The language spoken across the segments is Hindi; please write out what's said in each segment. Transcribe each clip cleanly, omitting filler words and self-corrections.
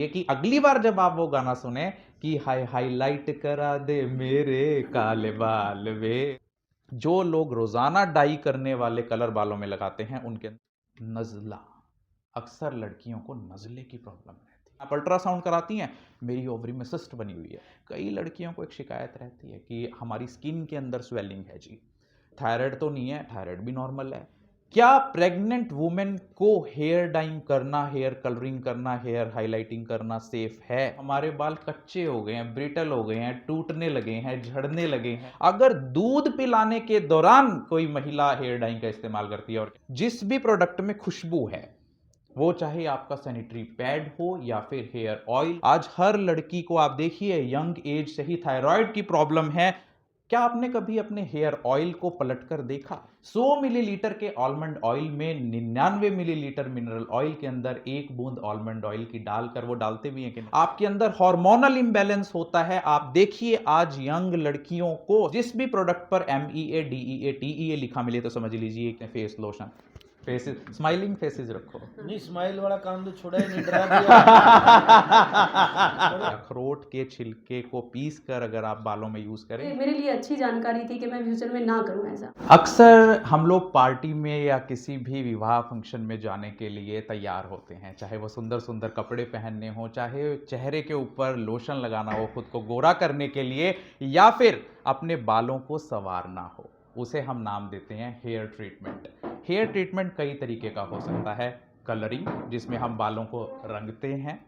ये कि अगली बार जब आप वो गाना सुने कि हाईलाइट करा दे मेरे काले बाल वे, जो लोग रोजाना डाई करने वाले कलर बालों में लगाते हैं उनके अंदर नजला, अक्सर लड़कियों को नजले की प्रॉब्लम रहती है। आप अल्ट्रासाउंड कराती हैं, मेरी ओवरी में सिस्ट बनी हुई है। कई लड़कियों को एक शिकायत रहती है कि हमारी स्किन के अंदर स्वेलिंग है जी। थायराइड तो नहीं है, थायराइड भी नॉर्मल है। क्या प्रेग्नेंट वुमेन को हेयर डाइंग करना, हेयर कलरिंग करना, हेयर हाइलाइटिंग करना सेफ है? हमारे बाल कच्चे हो गए हैं, ब्रिटल हो गए हैं, टूटने लगे हैं, झड़ने लगे हैं। अगर दूध पिलाने के दौरान कोई महिला हेयर डाइंग का इस्तेमाल करती है, और जिस भी प्रोडक्ट में खुशबू है, वो चाहे आपका सैनिटरी पैड हो या फिर हेयर ऑयल, आज हर लड़की को आप देखिए यंग एज से ही थायराइड की प्रॉब्लम है। क्या आपने कभी अपने हेयर ऑयल को पलटकर देखा? 100 मिलीलीटर के आलमंड ऑयल में 99 मिलीलीटर मिनरल ऑयल के अंदर एक बूंद आलमंड ऑयल की डालकर वो डालते भी हैं कि नहीं? आपके अंदर हार्मोनल इंबैलेंस होता है। आप देखिए आज यंग लड़कियों को जिस भी प्रोडक्ट पर MEA DEA TEA लिखा मिले तो समझ लीजिए face lotion, faces, smiling faces रखो। नहीं, स्माइल वाला काम तो छोड़ा ही नहीं, डरा दिया। अखरोट के छिलके को पीस कर अगर आप बालों में यूज करें, मेरे लिए अच्छी जानकारी थी कि मैं फ्यूचर में ना करूं ऐसा। अक्सर हम लोग पार्टी में या किसी भी विवाह फंक्शन में जाने के लिए तैयार होते हैं, चाहे वो सुंदर सुंदर कपड़े पहनने हो, चाहे चेहरे के ऊपर लोशन लगाना हो खुद को गोरा करने के लिए, या फिर अपने बालों को संवारना हो, उसे हम नाम देते हैं हेयर ट्रीटमेंट। हेयर ट्रीटमेंट कई तरीके का हो सकता है। कलरिंग, जिसमें हम बालों को रंगते हैं।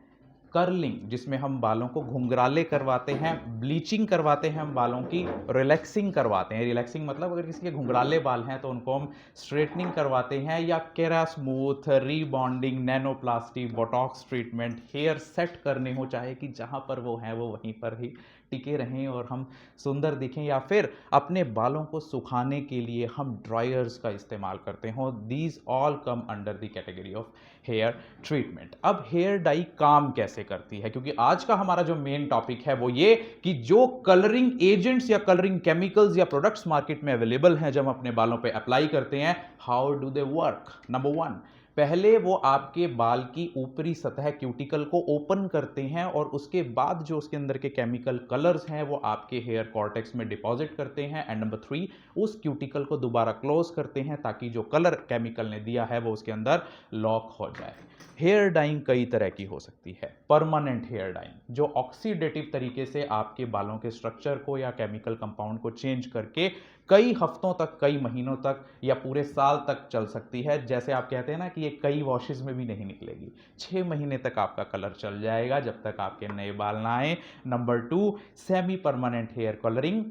कर्लिंग, जिसमें हम बालों को घुंघराले करवाते हैं। ब्लीचिंग करवाते हैं हम बालों की। रिलैक्सिंग करवाते हैं, रिलैक्सिंग मतलब अगर किसी के घुंघराले बाल हैं तो उनको हम स्ट्रेटनिंग करवाते हैं। या kera smooth, rebonding, nanoplasty, botox treatment, hair set करने हो, चाहे कि जहां पर वो हैं वो वहीं पर ही टिके रहें और हम सुंदर दिखें। या फिर अपने बालों को सुखाने के लिए हम ड्रायर्स का इस्तेमाल करते हो। These all come under the category of hair treatment. अब हेयर डाई काम कैसे करती है, क्योंकि आज का हमारा जो मेन टॉपिक है वो ये कि जो कलरिंग एजेंट्स या कलरिंग केमिकल्स या प्रोडक्ट्स मार्केट में अवेलेबल हैं, जब हम अपने बालों पे अप्लाई करते हैं, how do they work? Number 1, पहले वो आपके बाल की ऊपरी सतह क्यूटिकल को ओपन करते हैं और उसके बाद जो उसके अंदर के केमिकल कलर्स हैं वो आपके हेयर कॉर्टेक्स में डिपॉजिट करते हैं। एंड नंबर 3, उस क्यूटिकल को दोबारा क्लोज करते हैं ताकि जो कलर केमिकल ने दिया है वो उसके अंदर लॉक हो जाए। हेयर डाइंग कई तरह की हो सकती है। परमानेंट हेयर डाइंग, जो ऑक्सीडेटिव तरीके से आपके बालों के स्ट्रक्चर को या केमिकल कंपाउंड को चेंज करके कई हफ्तों तक, कई महीनों तक या पूरे साल तक चल सकती है। जैसे आप कहते हैं ना कि ये कई वॉशेस में भी नहीं निकलेगी, 6 महीने तक आपका कलर चल जाएगा जब तक आपके नए बाल ना आए। Number 2, semi permanent hair colouring,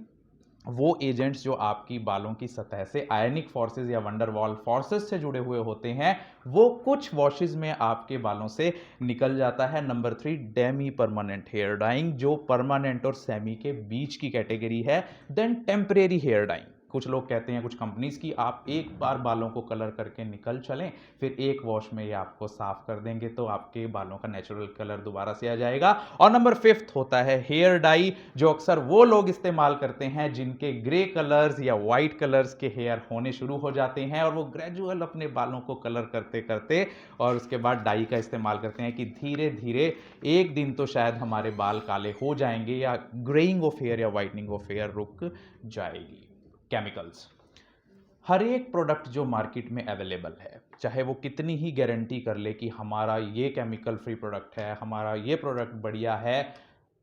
वो एजेंट्स जो आपकी बालों की सतह से आयनिक फोर्सेस या वंडरवॉल फोर्सेस से जुड़े हुए होते हैं, वो कुछ वॉशेस में आपके बालों से निकल जाता है। Number 3, demi permanent hair dyeing, जो परमानेंट और सेमी के बीच की कैटेगरी है। देन टेम्परेरी हेयर डाइंग, कुछ लोग कहते हैं, कुछ कंपनीज की, आप एक बार बालों को कलर करके निकल चलें, फिर एक वॉश में ये आपको साफ कर देंगे तो आपके बालों का नेचुरल कलर दोबारा से आ जाएगा। और नंबर 5 होता है हेयर डाई, जो अक्सर वो लोग इस्तेमाल करते हैं जिनके ग्रे कलर्स या व्हाइट कलर्स के हेयर होने शुरू हो जाते हैं और वो ग्रेजुअल अपने बालों को कलर करते करते और उसके बाद डाई का इस्तेमाल करते हैं कि धीरे धीरे एक दिन तो शायद हमारे बाल काले हो जाएंगे या ग्रेइंग ऑफ हेयर या व्हाइटनिंग ऑफ हेयर रुक जाएगी। केमिकल्स, हर एक प्रोडक्ट जो मार्केट में अवेलेबल है, चाहे वो कितनी ही गारंटी कर ले कि हमारा ये केमिकल फ्री प्रोडक्ट है, हमारा ये प्रोडक्ट बढ़िया है,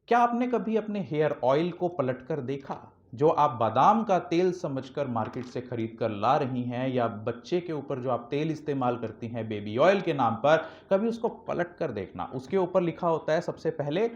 क्या आपने कभी अपने हेयर ऑयल को पलटकर देखा? जो आप बादाम का तेल समझकर मार्केट से खरीद कर ला रही हैं, या बच्चे के ऊपर जो आप तेल इस्तेमाल करती हैं बेबी ऑयल के नाम पर, कभी उसको पलट कर देखना। उसके ऊपर लिखा होता है सबसे पहले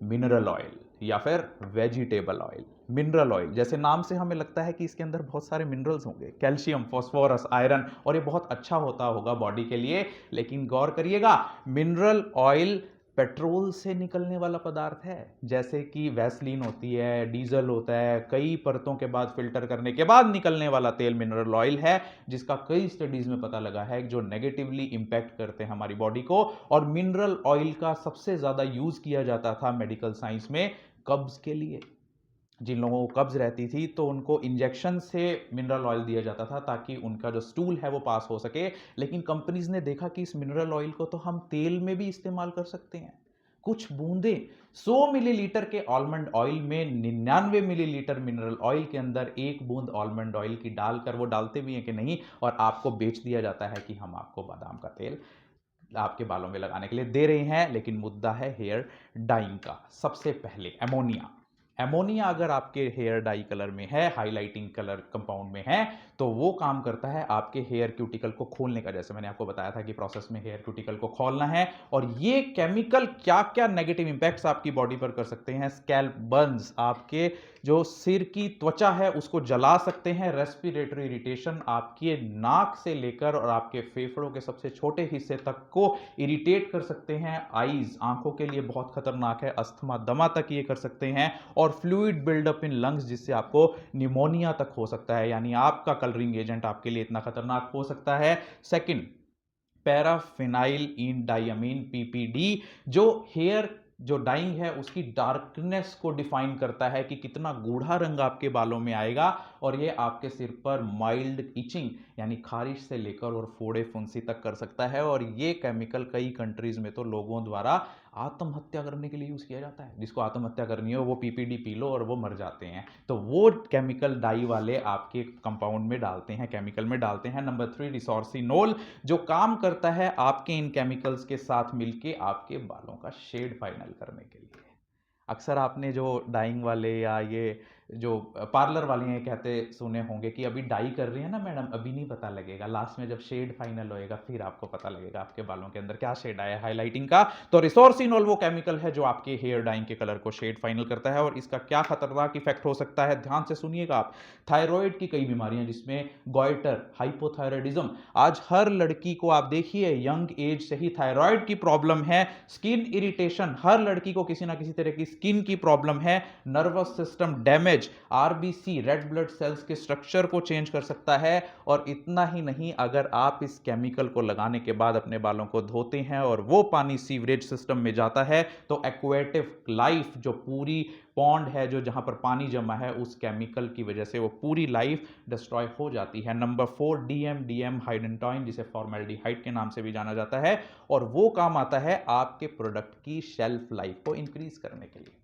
मिनरल ऑयल या फिर वेजिटेबल ऑयल। मिनरल ऑयल, जैसे नाम से हमें लगता है कि इसके अंदर बहुत सारे मिनरल्स होंगे, कैल्शियम, फास्फोरस, आयरन, और ये बहुत अच्छा होता होगा बॉडी के लिए। लेकिन गौर करिएगा, मिनरल ऑयल पेट्रोल से निकलने वाला पदार्थ है। जैसे कि वैसलीन होती है, डीजल होता है, कई परतों के बाद फिल्टर करने के बाद निकलने वाला तेल मिनरल ऑयल है, जिसका कई स्टडीज में पता लगा है जो नेगेटिवली इंपैक्ट करते हैं हमारी बॉडी को। और मिनरल ऑयल का सबसे ज्यादा यूज किया जाता था मेडिकल साइंस में कब्ज के लिए। जिन लोगों को कब्ज रहती थी तो उनको इंजेक्शन से मिनरल ऑयल दिया जाता था ताकि उनका जो स्टूल है वो पास हो सके। लेकिन कंपनीज ने देखा कि इस मिनरल ऑयल को तो हम तेल में भी इस्तेमाल कर सकते हैं, कुछ बूंदें 100 मिलीलीटर के आलमंड ऑयल में 99 मिलीलीटर मिनरल ऑयल के अंदर एक बूंद आलमंड ऑयल की डालकर, वो डालते भी हैं कि नहीं, और आपको बेच दिया जाता है कि हम आपको बादाम का तेल आपके बालों में लगाने के लिए दे रहे हैं। लेकिन मुद्दा है हेयर डाइंग का। सबसे पहले एमोनिया। एमोनिया अगर आपके हेयर डाई कलर में है, हाइलाइटिंग कलर कंपाउंड में है, तो वो काम करता है आपके हेयर क्यूटिकल को खोलने का। जैसे मैंने आपको बताया था कि प्रोसेस में हेयर क्यूटिकल को खोलना है। और ये केमिकल क्या क्या नेगेटिव इंपैक्ट्स आपकी बॉडी पर कर सकते हैं। स्कैल्प बर्न्स, आपके जो सिर की त्वचा है उसको जला सकते हैं। रेस्पिरेटरी इरिटेशन, आपके नाक से लेकर और आपके फेफड़ों के सबसे छोटे हिस्से तक को इरिटेट कर सकते हैं। आईज, आंखों के लिए बहुत खतरनाक है। अस्थमा, दमा तक ये कर सकते हैं। और फ्लूइड बिल्डअप इन लंग्स, जिससे आपको निमोनिया तक हो सकता है। यानी आपका कलरिंग एजेंट आपके लिए इतना खतरनाक हो सकता है। सेकंड, पैराफिनाइल इन डाइअमीन, पीपीडी, जो हेयर जो डाइंग है उसकी डार्कनेस को डिफाइन करता है कि कितना गूढ़ा रंग आपके बालों में आएगा। और ये आपके सिर पर माइल्ड इचिंग यानी खारिश से लेकर और फोड़े फुंसी तक कर सकता है। और ये केमिकल कई कंट्रीज में तो लोगों द्वारा आत्महत्या करने के लिए यूज किया जाता है। जिसको आत्महत्या करनी हो वो पीपीडी पी लो और वो मर जाते हैं। तो वो केमिकल डाई वाले आपके कंपाउंड में डालते हैं, केमिकल में डालते हैं। नंबर 3, रिसोर्सिनोल, जो काम करता है आपके इन केमिकल्स के साथ मिलके आपके बालों का शेड फाइनल करने के लिए। अक्सर आपने जो डाइंग वाले या ये जो पार्लर वाले हैं कहते सुने होंगे कि अभी डाई कर रही है ना मैडम, अभी नहीं पता लगेगा, लास्ट में जब शेड फाइनल होएगा फिर आपको पता लगेगा आपके बालों के अंदर क्या शेड आया हाइलाइटिंग का। तो रिसोर्सिनोल वो केमिकल है जो आपके हेयर डाइंग के कलर को शेड फाइनल करता है। और इसका क्या खतरनाक इफेक्ट हो सकता है, ध्यान से सुनिएगा आप। थायराइड की कई बीमारियां जिसमें गॉइटर, हाइपोथायराइडिज्म, आज हर लड़की को आप देखिए यंग एज से ही थायराइड की प्रॉब्लम है। स्किन इरिटेशन, हर लड़की को किसी ना किसी तरह की स्किन की प्रॉब्लम है। Nervous system damage, RBC, red blood cells के स्ट्रक्चर को चेंज कर सकता है। और इतना ही नहीं, अगर आप इस केमिकल को लगाने के बाद अपने बालों को धोते हैं और वो पानी सीवरेज सिस्टम में जाता है तो एक्वेटिव लाइफ, जो पूरी पॉन्ड है जो जहां पर पानी जमा है, उस केमिकल की वजह से वो पूरी लाइफ डिस्ट्रॉय हो जाती है। नंबर 4, डीएम हाइडेंटॉइन, जिसे फॉर्मेल्डिहाइड के नाम से भी जाना जाता है। और वो काम आता है आपके प्रोडक्ट की शेल्फ लाइफ को इंक्रीज करने के लिए।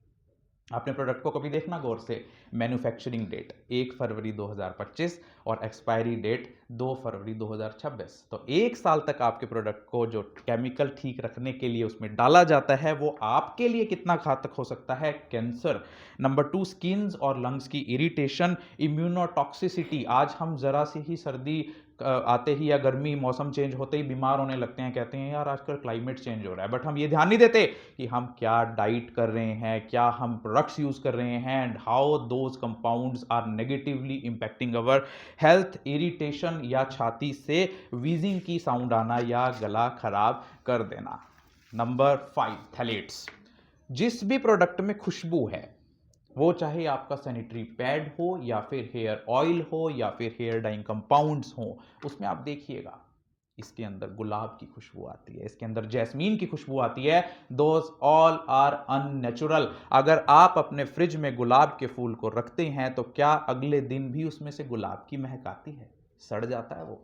आपने प्रोडक्ट को कभी देखना गौर से, मैन्युफैक्चरिंग डेट 1 फरवरी 2025 और एक्सपायरी डेट 2 फरवरी 2026। तो 1 साल तक आपके प्रोडक्ट को जो केमिकल ठीक रखने के लिए उसमें डाला जाता है वो आपके लिए कितना घातक हो सकता है। कैंसर। नंबर 2, स्किन्स और लंग्स की इरिटेशन, इम्यूनोटॉक्सिसिटी। आज हम जरा सी ही सर्दी आते ही या गर्मी मौसम चेंज होते ही बीमार होने लगते हैं, कहते हैं यार आजकल क्लाइमेट चेंज हो रहा है। बट हम ये ध्यान नहीं देते कि हम क्या डाइट कर रहे हैं, क्या हम प्रोडक्ट्स यूज कर रहे हैं, and how those compounds are negatively impacting our health. Irritation या छाती से वीजिंग की साउंड आना या गला खराब कर देना। Number 5, phthalates. जिस भी प्रोडक्ट में खुशबू है, वो चाहे आपका सैनिटरी पैड हो या फिर हेयर ऑयल हो या फिर हेयर डाइंग कंपाउंड्स हो, उसमें आप देखिएगा इसके अंदर गुलाब की खुशबू आती है, इसके अंदर जैस्मीन की खुशबू आती है। Those all are unnatural. अगर आप अपने फ्रिज में गुलाब के फूल को रखते हैं तो क्या अगले दिन भी उसमें से गुलाब की महक आती है? सड़ जाता है वो।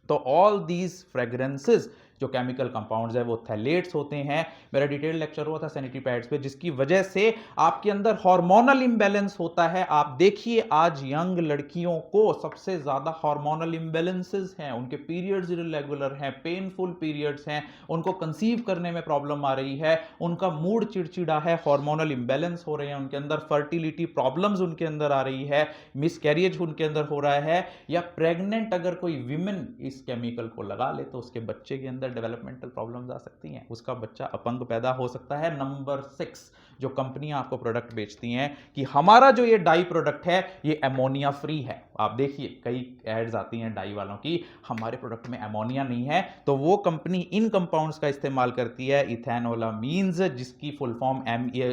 तो ऑल दीज फ्रेग्रेंसेस जो केमिकल कंपाउंड्स है वो थैलेट्स होते हैं। मेरा डिटेल लेक्चर हुआ था सैनिटरी पैड्स पे, जिसकी वजह से आपके अंदर हार्मोनल इंबैलेंस होता है। आप देखिए आज यंग लड़कियों को सबसे ज्यादा हार्मोनल इंबैलेंसेस हैं, उनके पीरियड्स इरेगुलर हैं, पेनफुल पीरियड्स हैं, उनको कंसीव करने में प्रॉब्लम आ रही है, उनका मूड चिड़चिड़ा है, हार्मोनल इंबैलेंस हो रहे हैं उनके अंदर, फर्टिलिटी प्रॉब्लम्स उनके अंदर आ रही है, मिसकैरियज उनके अंदर हो रहा है, या प्रेग्नेंट अगर कोई विमेन इस केमिकल को लगा ले तो उसके बच्चे के अंदर डेवलपमेंटल प्रॉब्लम्स आ सकती हैं, उसका बच्चा अपंग पैदा हो सकता है। नंबर 6, जो कंपनियां आपको प्रोडक्ट बेचती हैं कि हमारा जो ये डाई प्रोडक्ट है ये अमोनिया फ्री है। आप देखिए कई एड्स आती हैं डाई वालों की, हमारे प्रोडक्ट में अमोनिया नहीं है, तो वो कंपनी इन कंपाउंड्स का इस्तेमाल करती है इथेनोलामीन्स, जिसकी full form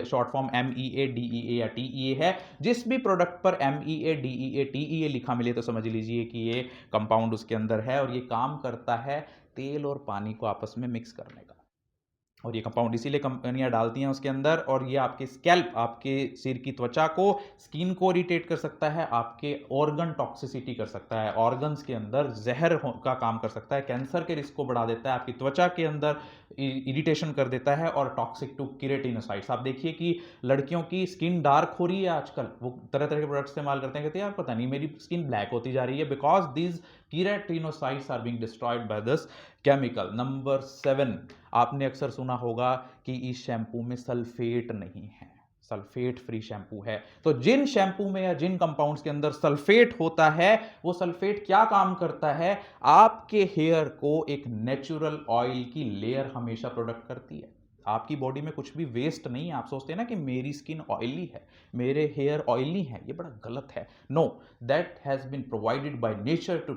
short form MEA DEA या TEA है। जिस भी प्रोडक्ट पर MEA DEA TEA लिखा मिले तो समझ लीजिए कि ये कंपाउंड उसके अंदर है और ये काम करता है तेल और पानी को आपस में मिक्स करने का। और ये कंपाउंड इसीलिए कंपनियां डालती हैं उसके अंदर, और ये आपके स्कैल्प, आपके सिर की त्वचा को, स्किन को इरिटेट कर सकता है, आपके ऑर्गन टॉक्सिसिटी कर सकता है, ऑर्गन्स के अंदर जहर का काम कर सकता है, कैंसर के रिस्क को बढ़ा देता है, आपकी त्वचा के अंदर इरिटेशन कर देता है, और टॉक्सिक टू केराटिनोसाइट्स। आप देखिए कि लड़कियों की स्किन डार्क हो रही है आजकल, वो तरह तरह के प्रोडक्ट इस्तेमाल करते हैं, कहते हैं यार पता नहीं मेरी स्किन ब्लैक होती जा रही है, because these keratinocytes are being destroyed by this chemical. Number 7, आपने अक्सर सुना होगा कि इस शैम्पू में सल्फेट नहीं है, सल्फेट फ्री शैम्पू है। तो जिन शैम्पू में या जिन कंपाउंड्स के अंदर सल्फेट होता है, वो सल्फेट क्या काम करता है, आपके हेयर को एक नेचुरल ऑयल की लेयर हमेशा प्रोडक्ट करती है। आपकी बॉडी में कुछ भी वेस्ट नहीं है। आप सोचते हैं ना कि मेरी स्किन ऑयली है, मेरे हेयर ऑयली हैं, ये बड़ा गलत है। No, that has been provided by nature to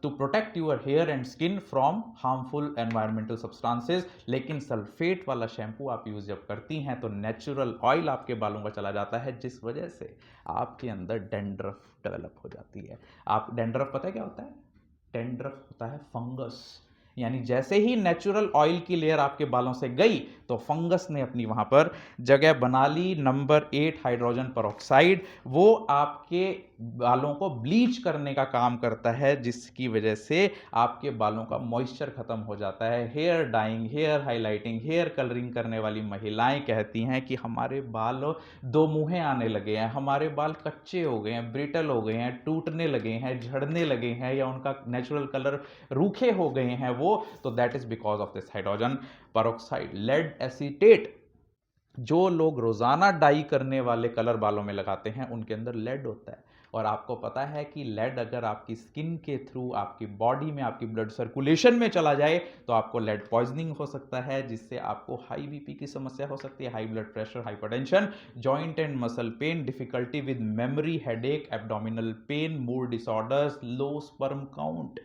protect your hair and skin from harmful environmental substances. लेकिन सल्फेट वाला शैम्पू आप यूज जब करती हैं तो नेचुरल ऑयल आपके बालों का चला जाता है, जिस वजह से आपके अंदर डैंड्रफ डेवलप हो जाती है। आप डैंड्रफ पता है क्या होता है? डैंड्रफ होता है फंगस, यानी जैसे ही नेचुरल ऑयल की लेयर आपके बालों से गई तो फंगस ने अपनी वहां पर जगह बना ली। नंबर 8, हाइड्रोजन पेरोक्साइड, वो आपके बालों को ब्लीच करने का काम करता है, जिसकी वजह से आपके बालों का मॉइस्चर खत्म हो जाता है। Hair dyeing, hair highlighting, hair colouring करने वाली महिलाएं कहती हैं कि हमारे बाल दो मुंहे आने लगे हैं, हमारे बाल कच्चे हो गए हैं, ब्रिटल हो गए हैं, टूटने लगे हैं, झड़ने लगे हैं, या उनका नेचुरल कलर रूखे हो गए हैं वो, तो that is because of this hydrogen peroxide. Lead acetate, जो लोग रोजाना डाई करने वाले कलर बालों में लगाते हैं उनके अंदर लेड होता है, और आपको पता है कि लेड अगर आपकी स्किन के थ्रू आपकी बॉडी में, आपकी ब्लड सर्कुलेशन में चला जाए तो आपको लेड पॉइजनिंग हो सकता है, जिससे आपको हाई बीपी की समस्या हो सकती है, high blood pressure, hypertension, joint and muscle pain, difficulty with memory, headache, abdominal pain, mood disorders, low sperm count.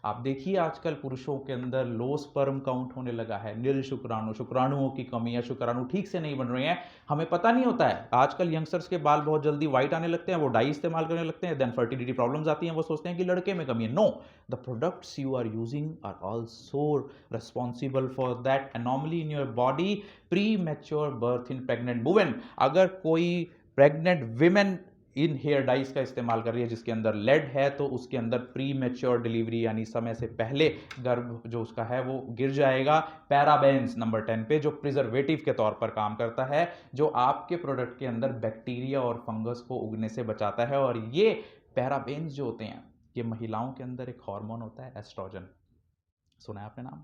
आप देखिए आजकल पुरुषों के अंदर लो स्पर्म काउंट होने लगा है, नील शुक्राणु, शुक्राणुओं की कमी, या शुक्राणु ठीक से नहीं बन रहे हैं, हमें पता नहीं होता है। आजकल यंगस्टर्स के बाल बहुत जल्दी व्हाइट आने लगते हैं, वो डाई इस्तेमाल करने लगते हैं, देन फर्टिलिटी प्रॉब्लम्स आती हैं, वो सोचते हैं कि लड़के में कमी है। No, the products you are using are also responsible for that anomaly in your body, premature birth in pregnant women. अगर कोई प्रेग्नेंट विमेन इन हेयर डाइज का इस्तेमाल कर रही है जिसके अंदर लेड है, तो उसके अंदर प्री मैच्योर डिलीवरी यानी समय से पहले गर्भ जो उसका है वो गिर जाएगा। पैराबेन्स नंबर 10 पे, जो प्रिजर्वेटिव के तौर पर काम करता है, जो आपके प्रोडक्ट के अंदर बैक्टीरिया और फंगस को उगने से बचाता है। और ये पैराबेन्स जो होते हैं, ये महिलाओं के अंदर एक हार्मोन होता है एस्ट्रोजन, सुना है आपने नाम?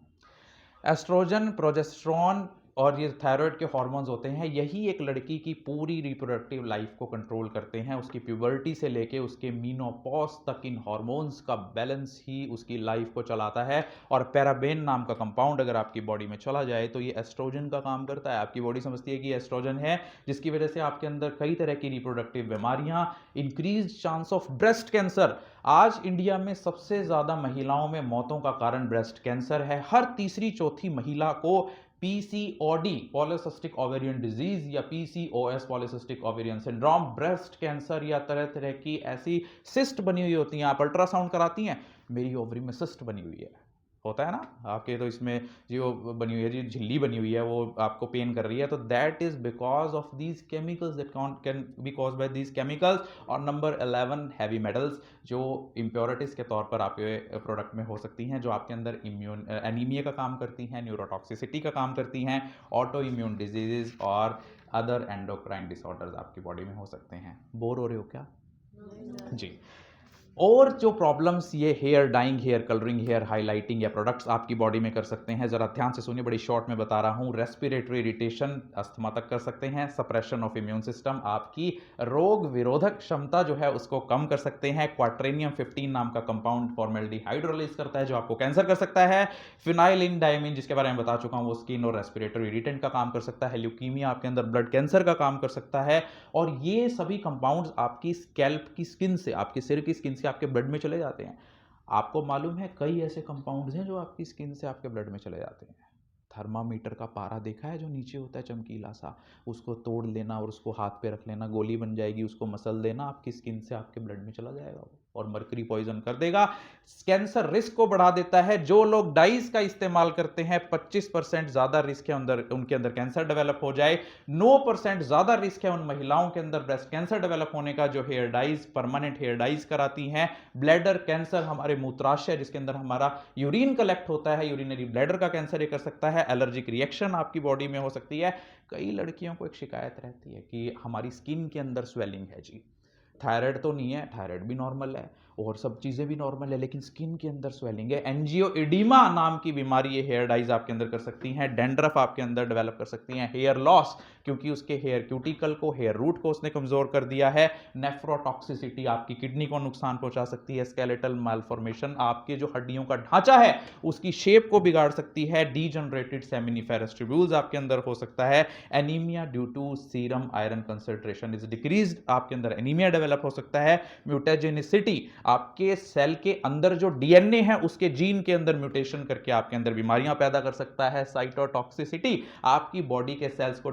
एस्ट्रोजन, प्रोजेस्टेरॉन और ये थायराइड के हार्मोन्स होते हैं, यही एक लड़की की पूरी रिप्रोडक्टिव लाइफ को कंट्रोल करते हैं। उसकी प्यूबर्टी से लेके उसके मीनोपॉज तक इन हार्मोन्स का बैलेंस ही उसकी लाइफ को चलाता है। और पैराबेन नाम का कंपाउंड अगर आपकी बॉडी में चला जाए तो ये एस्ट्रोजन का काम करता है। आपकी बॉडी समझती है कि एस्ट्रोजन है, जिसकी वजह से आपके अंदर कई तरह की रिप्रोडक्टिव बीमारियां, increase chance of breast cancer. आज इंडिया में सबसे ज्यादा महिलाओं में मौतों का कारण ब्रेस्ट कैंसर है। हर तीसरी चौथी महिला को पीसीओडी, पॉलीसिस्टिक ओवेरियन डिजीज, या PCOS, polycystic ovarian syndrome, breast cancer, या तरह तरह की ऐसी सिस्ट बनी हुई होती हैं। आप अल्ट्रासाउंड कराती हैं, मेरी ओवरी में सिस्ट बनी हुई है, होता है ना आपके, तो इसमें जो बनी हुई है, जो झिल्ली बनी हुई है, वो आपको पेन कर रही है, तो that is because of these chemicals, that can be caused by these chemicals. और नंबर 11, हैवी मेटल्स, जो इम्प्योरिटीज के तौर पर आपके प्रोडक्ट में हो सकती हैं, जो आपके अंदर इम्यून एनीमिया का काम करती हैं, न्यूरोटॉक्सिसिटी का काम करती हैं, ऑटो इम्यून डिजीजेज और अदर एंडोक्राइन डिसऑर्डर्स आपकी बॉडी में हो सकते हैं। बोर हो रहे हो क्या? जी। और जो प्रॉब्लम्स ये hair dyeing, hair colouring, hair highlighting या प्रोडक्ट्स आपकी बॉडी में कर सकते हैं, जरा ध्यान से सुनिए, बड़ी शॉर्ट में बता रहा हूं। रेस्पिरेटरी इरिटेशन, अस्थमा तक कर सकते हैं। सप्रेशन ऑफ इम्यून सिस्टम, आपकी रोग विरोधक क्षमता जो है उसको कम कर सकते हैं। क्वाट्रेनियम 15 नाम का कंपाउंड फॉर्मेल्डिहाइड रिलीज करता है, जो आपको कैंसर कर सकता है। फिनाइलिनडाइमिन, जिसके बारे में बता चुका हूं, वो स्किन और रेस्पिरेटरी इरिटेंट का काम कर सकता है। ल्यूकीमिया, आपके अंदर ब्लड कैंसर का काम कर सकता है। और ये सभी कंपाउंड्स आपकी स्कैल्प की स्किन से, आपके सिर की स्किन से आपके ब्लड में चले जाते हैं। आपको मालूम है कई ऐसे कंपाउंड्स हैं जो आपकी स्किन से आपके ब्लड में चले जाते हैं। थर्मामीटर का पारा देखा है जो नीचे होता है चमकीला सा, उसको तोड़ लेना और उसको हाथ पे रख लेना, गोली बन जाएगी, उसको मसल देना, आपकी स्किन से आपके ब्लड में चला जाएगा वो। और मर्करी पॉइजन कर देगा, कैंसर रिस्क को बढ़ा देता है। जो लोग डाइज का इस्तेमाल करते हैं 25% ज्यादा रिस्क है उनके अंदर कैंसर डेवलप हो जाए, 9% ज्यादा रिस्क है उन महिलाओं के अंदर ब्रेस्ट कैंसर डेवलप होने का जो hair dyes, permanent hair dyes कराती हैं। ब्लैडर कैंसर, हमारे मूत्राशय जिसके अंदर हमारा यूरिन कलेक्ट होता है, यूरिनरी ब्लैडर का कैंसर ये कर सकता है। एलर्जिक रिएक्शन आपकी बॉडी में हो सकती है। कई लड़कियों को एक शिकायत रहती है कि हमारी स्किन के अंदर स्वेलिंग है जी, थायराइड तो नहीं है, थायराइड भी नॉर्मल है और सब चीज़ें भी नॉर्मल है, लेकिन स्किन के अंदर स्वेलिंग है। एंजियोइडीमा नाम की बीमारी ये हेयर डाइज आपके अंदर कर सकती हैं। डैंड्रफ आपके अंदर डेवलप कर सकती हैं। हेयर लॉस, क्योंकि उसके हेयर क्यूटिकल को, हेयर रूट को उसने कमजोर कर दिया है। नेफ्रोटॉक्सिसिटी, आपकी किडनी को नुकसान पहुंचा सकती है। स्केलेटल मालफॉर्मेशन, आपके जो हड्डियों का ढांचा है उसकी शेप को बिगाड़ सकती है। डीजनरेटेड सेमिनिफेरस ट्यूब्यूल्स आपके अंदर हो सकता है। Anaemia due to serum iron concentration is decreased, आपके अंदर एनीमिया डेवलप हो सकता है। म्यूटेजेनिसिटी, आपके सेल के अंदर जो डीएनए है उसके जीन के अंदर म्यूटेशन करके आपके अंदर बीमारियां पैदा कर सकता है। साइटोटॉक्सिसिटी, आपकी बॉडी के सेल्स को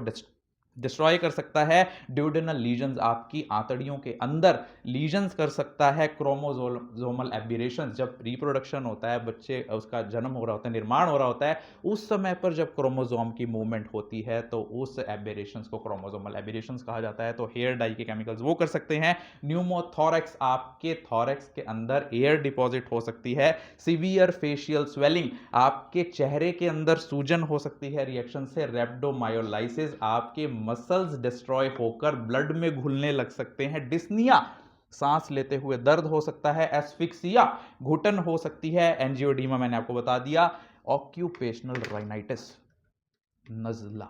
डिस्ट्रॉय कर सकता है। ड्यूडेनल लीजन्स, आपकी आंतड़ियों के अंदर लीजन्स कर सकता है। क्रोमोसोमल एबेरेशंस, जब रिप्रोडक्शन होता है, बच्चे उसका जन्म हो रहा होता है, निर्माण हो रहा होता है, उस समय पर जब क्रोमोसोम की मूवमेंट होती है तो उस एबेरेशंस को क्रोमोसोमल एबेरेशंस कहा जाता है। तो हेयर डाई के केमिकल्स वो कर सकते हैं। न्यूमोथोरैक्स, आपके थोरैक्स के अंदर एयर डिपॉजिट हो सकती है। सीवियर फेशियल स्वेलिंग, आपके चेहरे के अंदर सूजन हो सकती है रिएक्शन से। रेप्डोमायोलाइसिस, आपके मसल्स डिस्ट्रॉय होकर ब्लड में घुलने लग सकते हैं। डिस्निया, सांस लेते हुए दर्द हो सकता है। एस्फिक्सिया, घुटन हो सकती है। एंजियोडीमा मैंने आपको बता दिया। ऑक्यूपेशनल राइनाइटिस, नजला,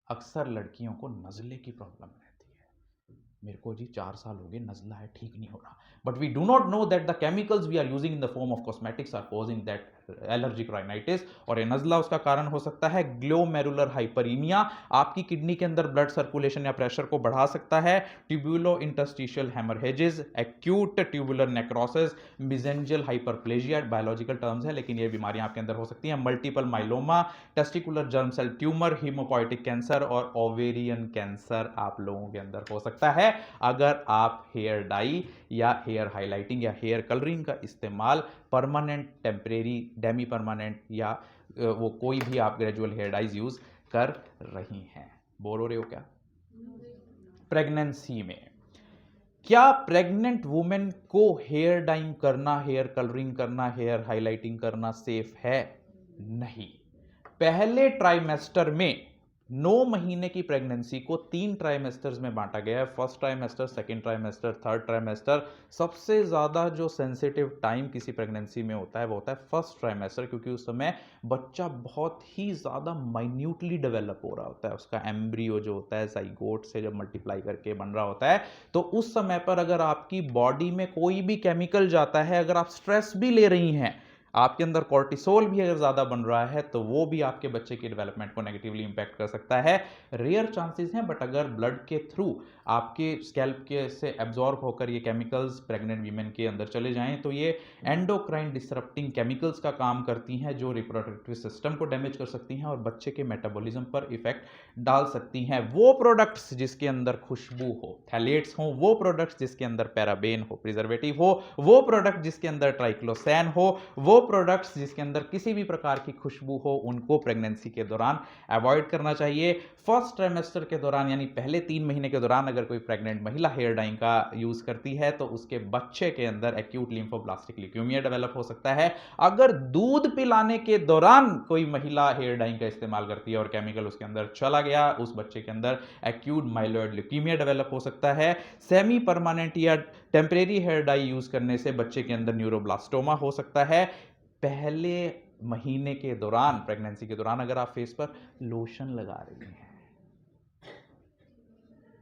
अक्सर लड़कियों को नजले की प्रॉब्लम रहती है। मेरे को जी 4 साल हो गए, नजला है, ठीक नहीं हो रहा, but we do not know that the chemicals we are using in the form of cosmetics are causing that allergic rhinitis, और ये नजला उसका कारण हो सकता है। ग्लोमेरुलर हाइपरीमिया, आपकी किडनी के अंदर ब्लड सर्कुलेशन या प्रेशर को बढ़ा सकता है। Tubulointerstitial haemorrhages, acute tubular necrosis, mesangial hyperplasia, biological terms है लेकिन ये बीमारियां आपके अंदर हो सकती हैं। Multiple myeloma, testicular germ cell tumour, haemopoietic cancer और ओवेरियन कैंसर आप लोगों के अंदर हो सकता है अगर आप हेयर डाई या हेयर हाइलाइटिंग या हेयर कलरिंग का इस्तेमाल परमानेंट, टेम्परेरी, डेमी परमानेंट या वो कोई भी आप ग्रेजुअल हेयर डाइज यूज कर रही हैं। बोल हो रहे हो क्या? प्रेगनेंसी में क्या प्रेग्नेंट वुमेन को हेयर डाइंग करना, हेयर कलरिंग करना, हेयर हाइलाइटिंग करना सेफ है? नहीं। पहले ट्राइमेस्टर में 9 महीने की प्रेगनेंसी को 3 ट्राइमेस्टर्स में बांटा गया है। First trimester, second trimester, third trimester. सबसे ज़्यादा जो सेंसिटिव टाइम किसी प्रेगनेंसी में होता है वो होता है फर्स्ट ट्राइमेस्टर, क्योंकि उस समय बच्चा बहुत ही ज़्यादा माइन्यूटली डेवलप हो रहा होता है। उसका एम्ब्रियो जो होता है जाइगोट से जब मल्टीप्लाई करके बन रहा होता है, तो उस समय पर अगर आपकी बॉडी में कोई भी केमिकल जाता है, अगर आप स्ट्रेस भी ले रही हैं, आपके अंदर कॉर्टिसोल भी अगर ज्यादा बन रहा है, तो वो भी आपके बच्चे की डेवलपमेंट को नेगेटिवली इंपैक्ट कर सकता है। रेयर चांसेस हैं, बट अगर ब्लड के थ्रू आपके स्कैल्प के से एब्जॉर्ब होकर ये केमिकल्स प्रेग्नेंट वीमेन के अंदर चले जाएं, तो ये एंडोक्राइन डिसरप्टिंग केमिकल्स का काम करती हैं, जो रिप्रोडक्टिव सिस्टम को डैमेज कर सकती हैं और बच्चे के मेटाबॉलिज्म पर इफेक्ट डाल सकती हैं। वो प्रोडक्ट्स जिसके अंदर खुशबू हो, थैलेट्स हो, वो प्रोडक्ट्स जिसके अंदर पैराबेन हो, प्रिजर्वेटिव हो, वो प्रोडक्ट जिसके अंदर ट्राइक्लोसैन हो, वो प्रोडक्ट्स जिसके अंदर किसी भी प्रकार की खुशबू हो, उनको प्रेगनेंसी के दौरान अवॉइड करना चाहिए। फर्स्ट ट्राइमेस्टर के दौरान यानी पहले 3 महीने के दौरान अगर कोई प्रेग्नेंट महिला हेयर डाइंग का यूज करती है तो उसके बच्चे के अंदर एक्यूट लिम्फोब्लास्टिक ल्यूकेमिया डेवलप हो सकता है। अगर दूध पिलाने के दौरान कोई महिला हेयर डाइंग का इस्तेमाल करती है और केमिकल उसके अंदर चला गया, उस बच्चे के अंदर एक्यूट माइलॉइड ल्यूकेमिया डेवलप हो सकता है। सेमी परमानेंट या टेम्परेरी हेयर डाई यूज करने से बच्चे के अंदर न्यूरोब्लास्टोमा हो सकता है। पहले महीने के दौरान, प्रेगनेंसी के दौरान अगर आप फेस पर लोशन लगा रही हैं,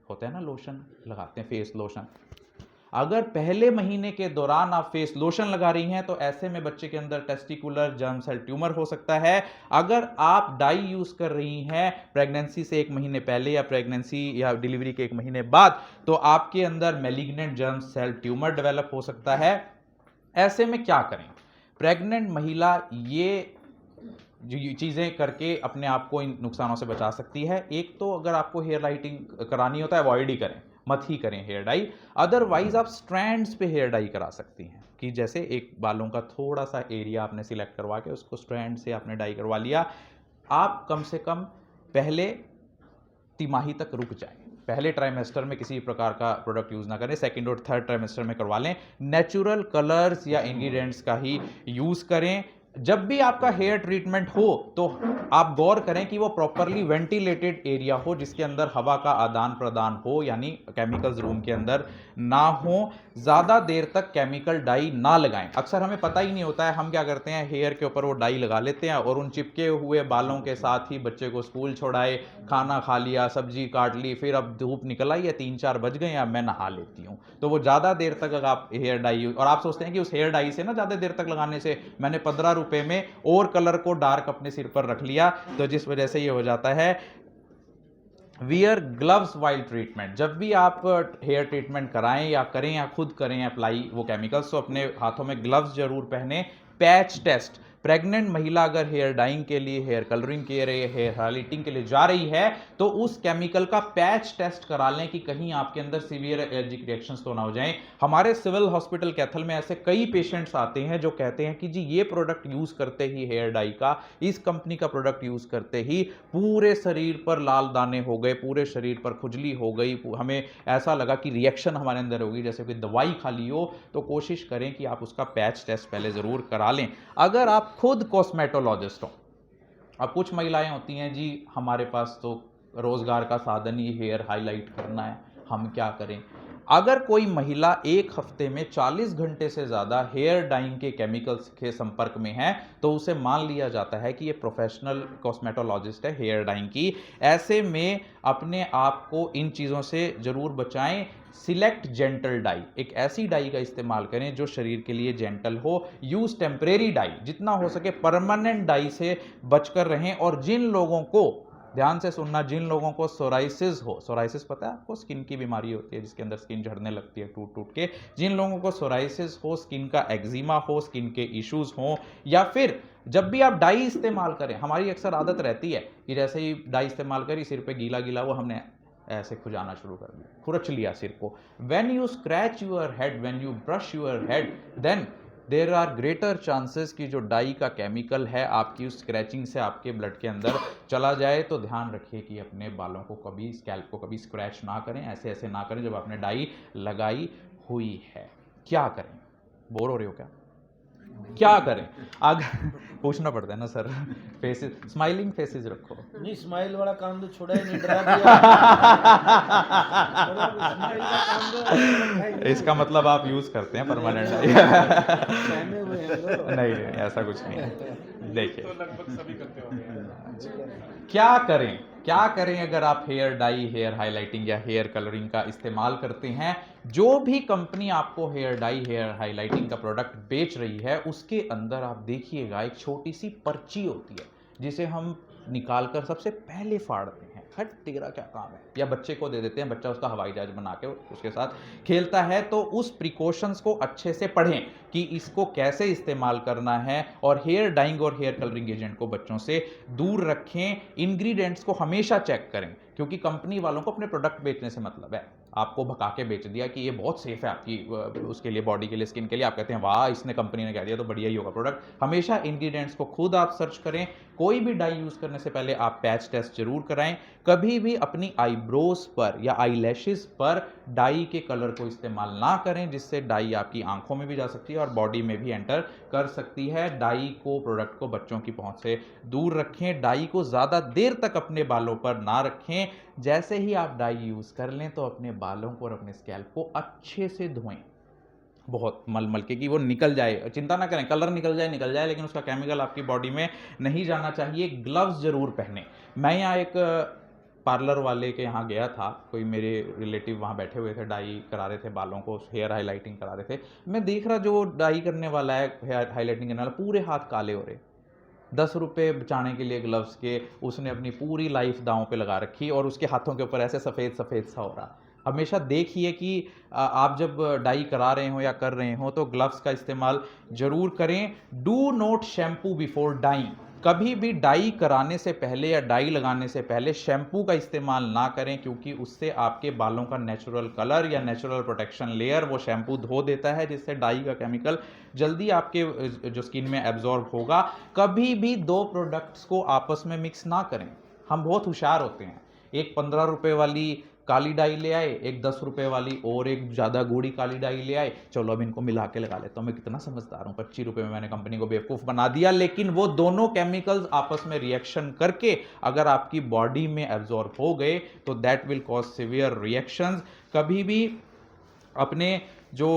होता है ना लोशन लगाते हैं, फेस लोशन, अगर पहले महीने के दौरान आप फेस लोशन लगा रही हैं तो ऐसे में बच्चे के अंदर टेस्टिकुलर जर्म सेल ट्यूमर हो सकता है। अगर आप डाई यूज कर रही हैं प्रेगनेंसी से 1 महीने पहले या प्रेगनेंसी या डिलीवरी के 1 महीने बाद, तो आपके अंदर malignant germ cell tumour develop हो सकता है। ऐसे में क्या करें? प्रेग्नेंट महिला ये चीज़ें करके अपने आप को इन नुकसानों से बचा सकती है। एक तो अगर आपको हेयर लाइटिंग करानी होता है, अवॉइड ही करें, मत ही करें हेयर डाई। अदरवाइज आप स्ट्रैंड्स पे हेयर डाई करा सकती हैं कि जैसे एक बालों का थोड़ा सा एरिया आपने सिलेक्ट करवा के उसको स्ट्रैंड से आपने डाई करवा लिया। आप कम से कम पहले तिमाही तक रुक जाएं, पहले ट्राइमेस्टर में किसी प्रकार का प्रोडक्ट यूज ना करें, सेकंड और थर्ड ट्राइमेस्टर में करवा लें। नेचुरल कलर्स या इंग्रेडिएंट्स का ही यूज करें। जब भी आपका हेयर ट्रीटमेंट हो तो आप गौर करें कि वो प्रॉपरली वेंटिलेटेड एरिया हो, जिसके अंदर हवा का आदान प्रदान हो, यानी केमिकल्स रूम के अंदर ना हो। ज़्यादा देर तक केमिकल डाई ना लगाएं। अक्सर हमें पता ही नहीं होता है, हम क्या करते हैं हेयर के ऊपर वो डाई लगा लेते हैं और उन चिपके हुए बालों के साथ ही बच्चे को स्कूल छोड़ाए, खाना खा लिया, सब्जी काट ली, फिर अब धूप निकल आई है, 3-4 बज गए, अब मैं नहा लेती हूँ। तो वो ज़्यादा देर तक अगर आप हेयर डाई, और आप सोचते हैं कि उस हेयर डाई से ना ज़्यादा देर तक लगाने से मैंने 15 रुपए में और कलर को डार्क अपने सिर पर रख लिया, तो जिस वजह से ये हो जाता है। वियर ग्लव्स वाइल ट्रीटमेंट, जब भी आप हेयर ट्रीटमेंट कराएं या करें या खुद करें अप्लाई वो केमिकल्स, तो अपने हाथों में ग्लव्स जरूर पहने। पैच टेस्ट, प्रेग्नेंट महिला अगर हेयर डाइंग के लिए, हेयर कलरिंग के लिए, हेयर हाइलाइटिंग के लिए जा रही है तो उस केमिकल का पैच टेस्ट करा लें कि कहीं आपके अंदर सीवियर एलर्जिक रिएक्शंस तो ना हो जाएं। हमारे सिविल हॉस्पिटल कैथल में ऐसे कई पेशेंट्स आते हैं जो कहते हैं कि जी ये प्रोडक्ट यूज करते ही, हेयर डाई का, इस कंपनी का प्रोडक्ट यूज करते ही पूरे शरीर पर लाल दाने हो गए, पूरे शरीर पर खुजली हो गई, हमें ऐसा लगा कि रिएक्शन हमारे अंदर होगी जैसे कोई दवाई खा ली हो। तो कोशिश करें कि आप उसका पैच टेस्ट पहले जरूर करा लें। अगर आप खुद कॉस्मेटोलॉजिस्ट हो, अब कुछ महिलाएं होती हैं जी हमारे पास तो रोजगार का साधन ही हेयर हाईलाइट करना है, हम क्या करें। अगर कोई महिला एक हफ्ते में 40 घंटे से ज़्यादा हेयर डाइंग के केमिकल्स के संपर्क में है तो उसे मान लिया जाता है कि ये प्रोफेशनल कॉस्मेटोलॉजिस्ट है हेयर डाइंग की। ऐसे में अपने आप को इन चीज़ों से ज़रूर बचाएं। सिलेक्ट जेंटल डाई, एक ऐसी डाई का इस्तेमाल करें जो शरीर के लिए जेंटल हो। यूज टेम्परेरी डाई, जितना हो सके परमानेंट डाई से बचकर रहें। और जिन लोगों को, ध्यान से सुनना, जिन लोगों को सोराइसिस हो, सोराइसिस पता है आपको, स्किन की बीमारी होती है जिसके अंदर स्किन झड़ने लगती है टूट टूट के, जिन लोगों को सोराइसिस हो, स्किन का एक्जिमा हो, स्किन के इश्यूज हो, या फिर जब भी आप डाई इस्तेमाल करें, हमारी अक्सर आदत रहती है कि जैसे ही डाई इस्तेमाल करी सिर पे गीला गीला वो हमने ऐसे खुजाना शुरू कर दिया, खुरच लिया सिर को। When you scratch your head, when you brush your head, then there are greater chances कि जो डाई का केमिकल है आपकी उस स्क्रैचिंग से आपके ब्लड के अंदर चला जाए। तो ध्यान रखिए कि अपने बालों को कभी, स्कैल्प को कभी स्क्रैच ना करें, ऐसे ऐसे ना करें जब आपने डाई लगाई हुई है। क्या करें? बोर हो रहे हो क्या? क्या करें? आगे पूछना पड़ता है ना सर। फेसेस, स्माइलिंग फेसेस रखो। नहीं, स्माइल वाला काम तो छोड़ा ही नहीं, डरा दिया। स्माइल का काम तो रखा ही नहीं। इसका मतलब आप यूज करते हैं परमानेंट डाई। पहने हुए हैं लोग। नहीं नहीं, ऐसा कुछ नहीं है। देखिए, तो लगभग सभी करते होंगे। क्या करें, क्या करें अगर आप हेयर डाई, हेयर हाइलाइटिंग या हेयर कलरिंग का इस्तेमाल करते हैं। जो भी कंपनी आपको हेयर डाई, हेयर हाइलाइटिंग का प्रोडक्ट बेच रही है उसके अंदर आप देखिएगा एक छोटी सी पर्ची होती है जिसे हम निकालकर सबसे पहले फाड़ते हैं, हट तेरा क्या काम है, या बच्चे को दे देते हैं, बच्चा उसका हवाई जहाज बना के उसके साथ खेलता है। तो उस प्रिकॉशंस को अच्छे से पढ़ें कि इसको कैसे इस्तेमाल करना है, और हेयर डाइंग और हेयर कलरिंग एजेंट को बच्चों से दूर रखें। इंग्रेडिएंट्स को हमेशा चेक करें, क्योंकि कंपनी वालों को अपने प्रोडक्ट बेचने से मतलब है। आपको भगा के बेच दिया कि ये बहुत सेफ है आपकी उसके लिए, बॉडी के लिए, स्किन के लिए, आप कहते हैं वाह इसने, कंपनी ने कह दिया तो बढ़िया ही होगा प्रोडक्ट। हमेशा इंग्रेडिएंट्स को खुद आप सर्च करें। कोई भी डाई यूज करने से पहले आप पैच टेस्ट जरूर कराएं। कभी भी अपनी आईब्रोज पर या आईलैशेस पर डाई के कलर को इस्तेमाल ना करें, जिससे डाई आपकी आंखों में भी जा सकती है और बॉडी में भी एंटर कर सकती है। डाई को, प्रोडक्ट को बच्चों की पहुंच से दूर रखें। डाई को ज्यादा देर तक अपने बालों पर ना रखें। जैसे ही आप डाई यूज कर लें तो अपने बालों को और अपने स्कैल्प को अच्छे से धोएं, बहुत मल के कि वो निकल जाए। चिंता ना करें, कलर निकल जाए लेकिन उसका केमिकल आपकी बॉडी में नहीं जाना चाहिए। ग्लव्स जरूर पहने। मैं यहाँ एक पार्लर वाले के यहाँ गया था, कोई मेरे रिलेटिव वहाँ बैठे हुए थे, डाई करा रहे थे बालों को, हेयर हाईलाइटिंग करा रहे थे। मैं देख रहा जो डाई करने वाला है, हेयर हाईलाइटिंग करने वाला, पूरे हाथ काले हो रहे। 10 रुपये बचाने के लिए ग्लव्स के उसने अपनी पूरी लाइफ दांव पे लगा रखी और उसके हाथों के ऊपर ऐसे सफ़ेद सफ़ेद सा हो रहा। हमेशा देखिए कि आप जब डाई करा रहे हो या कर रहे हो तो ग्लव्स का इस्तेमाल जरूर करें। Do not shampoo before dyeing. कभी भी डाई कराने से पहले या डाई लगाने से पहले शैम्पू का इस्तेमाल ना करें, क्योंकि उससे आपके बालों का नेचुरल कलर या नेचुरल प्रोटेक्शन लेयर वो शैम्पू धो देता है, जिससे डाई का केमिकल जल्दी आपके जो स्किन में एब्जॉर्ब होगा। कभी भी दो प्रोडक्ट्स को आपस में मिक्स ना करें। हम बहुत होशियार होते हैं, एक 15 रुपए वाली काली डाई ले आए, एक 10 रुपए वाली और एक ज़्यादा गूढ़ी काली डाई ले आए, चलो अब इनको मिला के लगा लेता हूँ, मैं कितना समझदार हूँ, 25 रुपए में मैंने कंपनी को बेवकूफ़ बना दिया। लेकिन वो दोनों केमिकल्स आपस में रिएक्शन करके अगर आपकी बॉडी में एब्जॉर्ब हो गए तो that will cause severe reactions. कभी भी अपने जो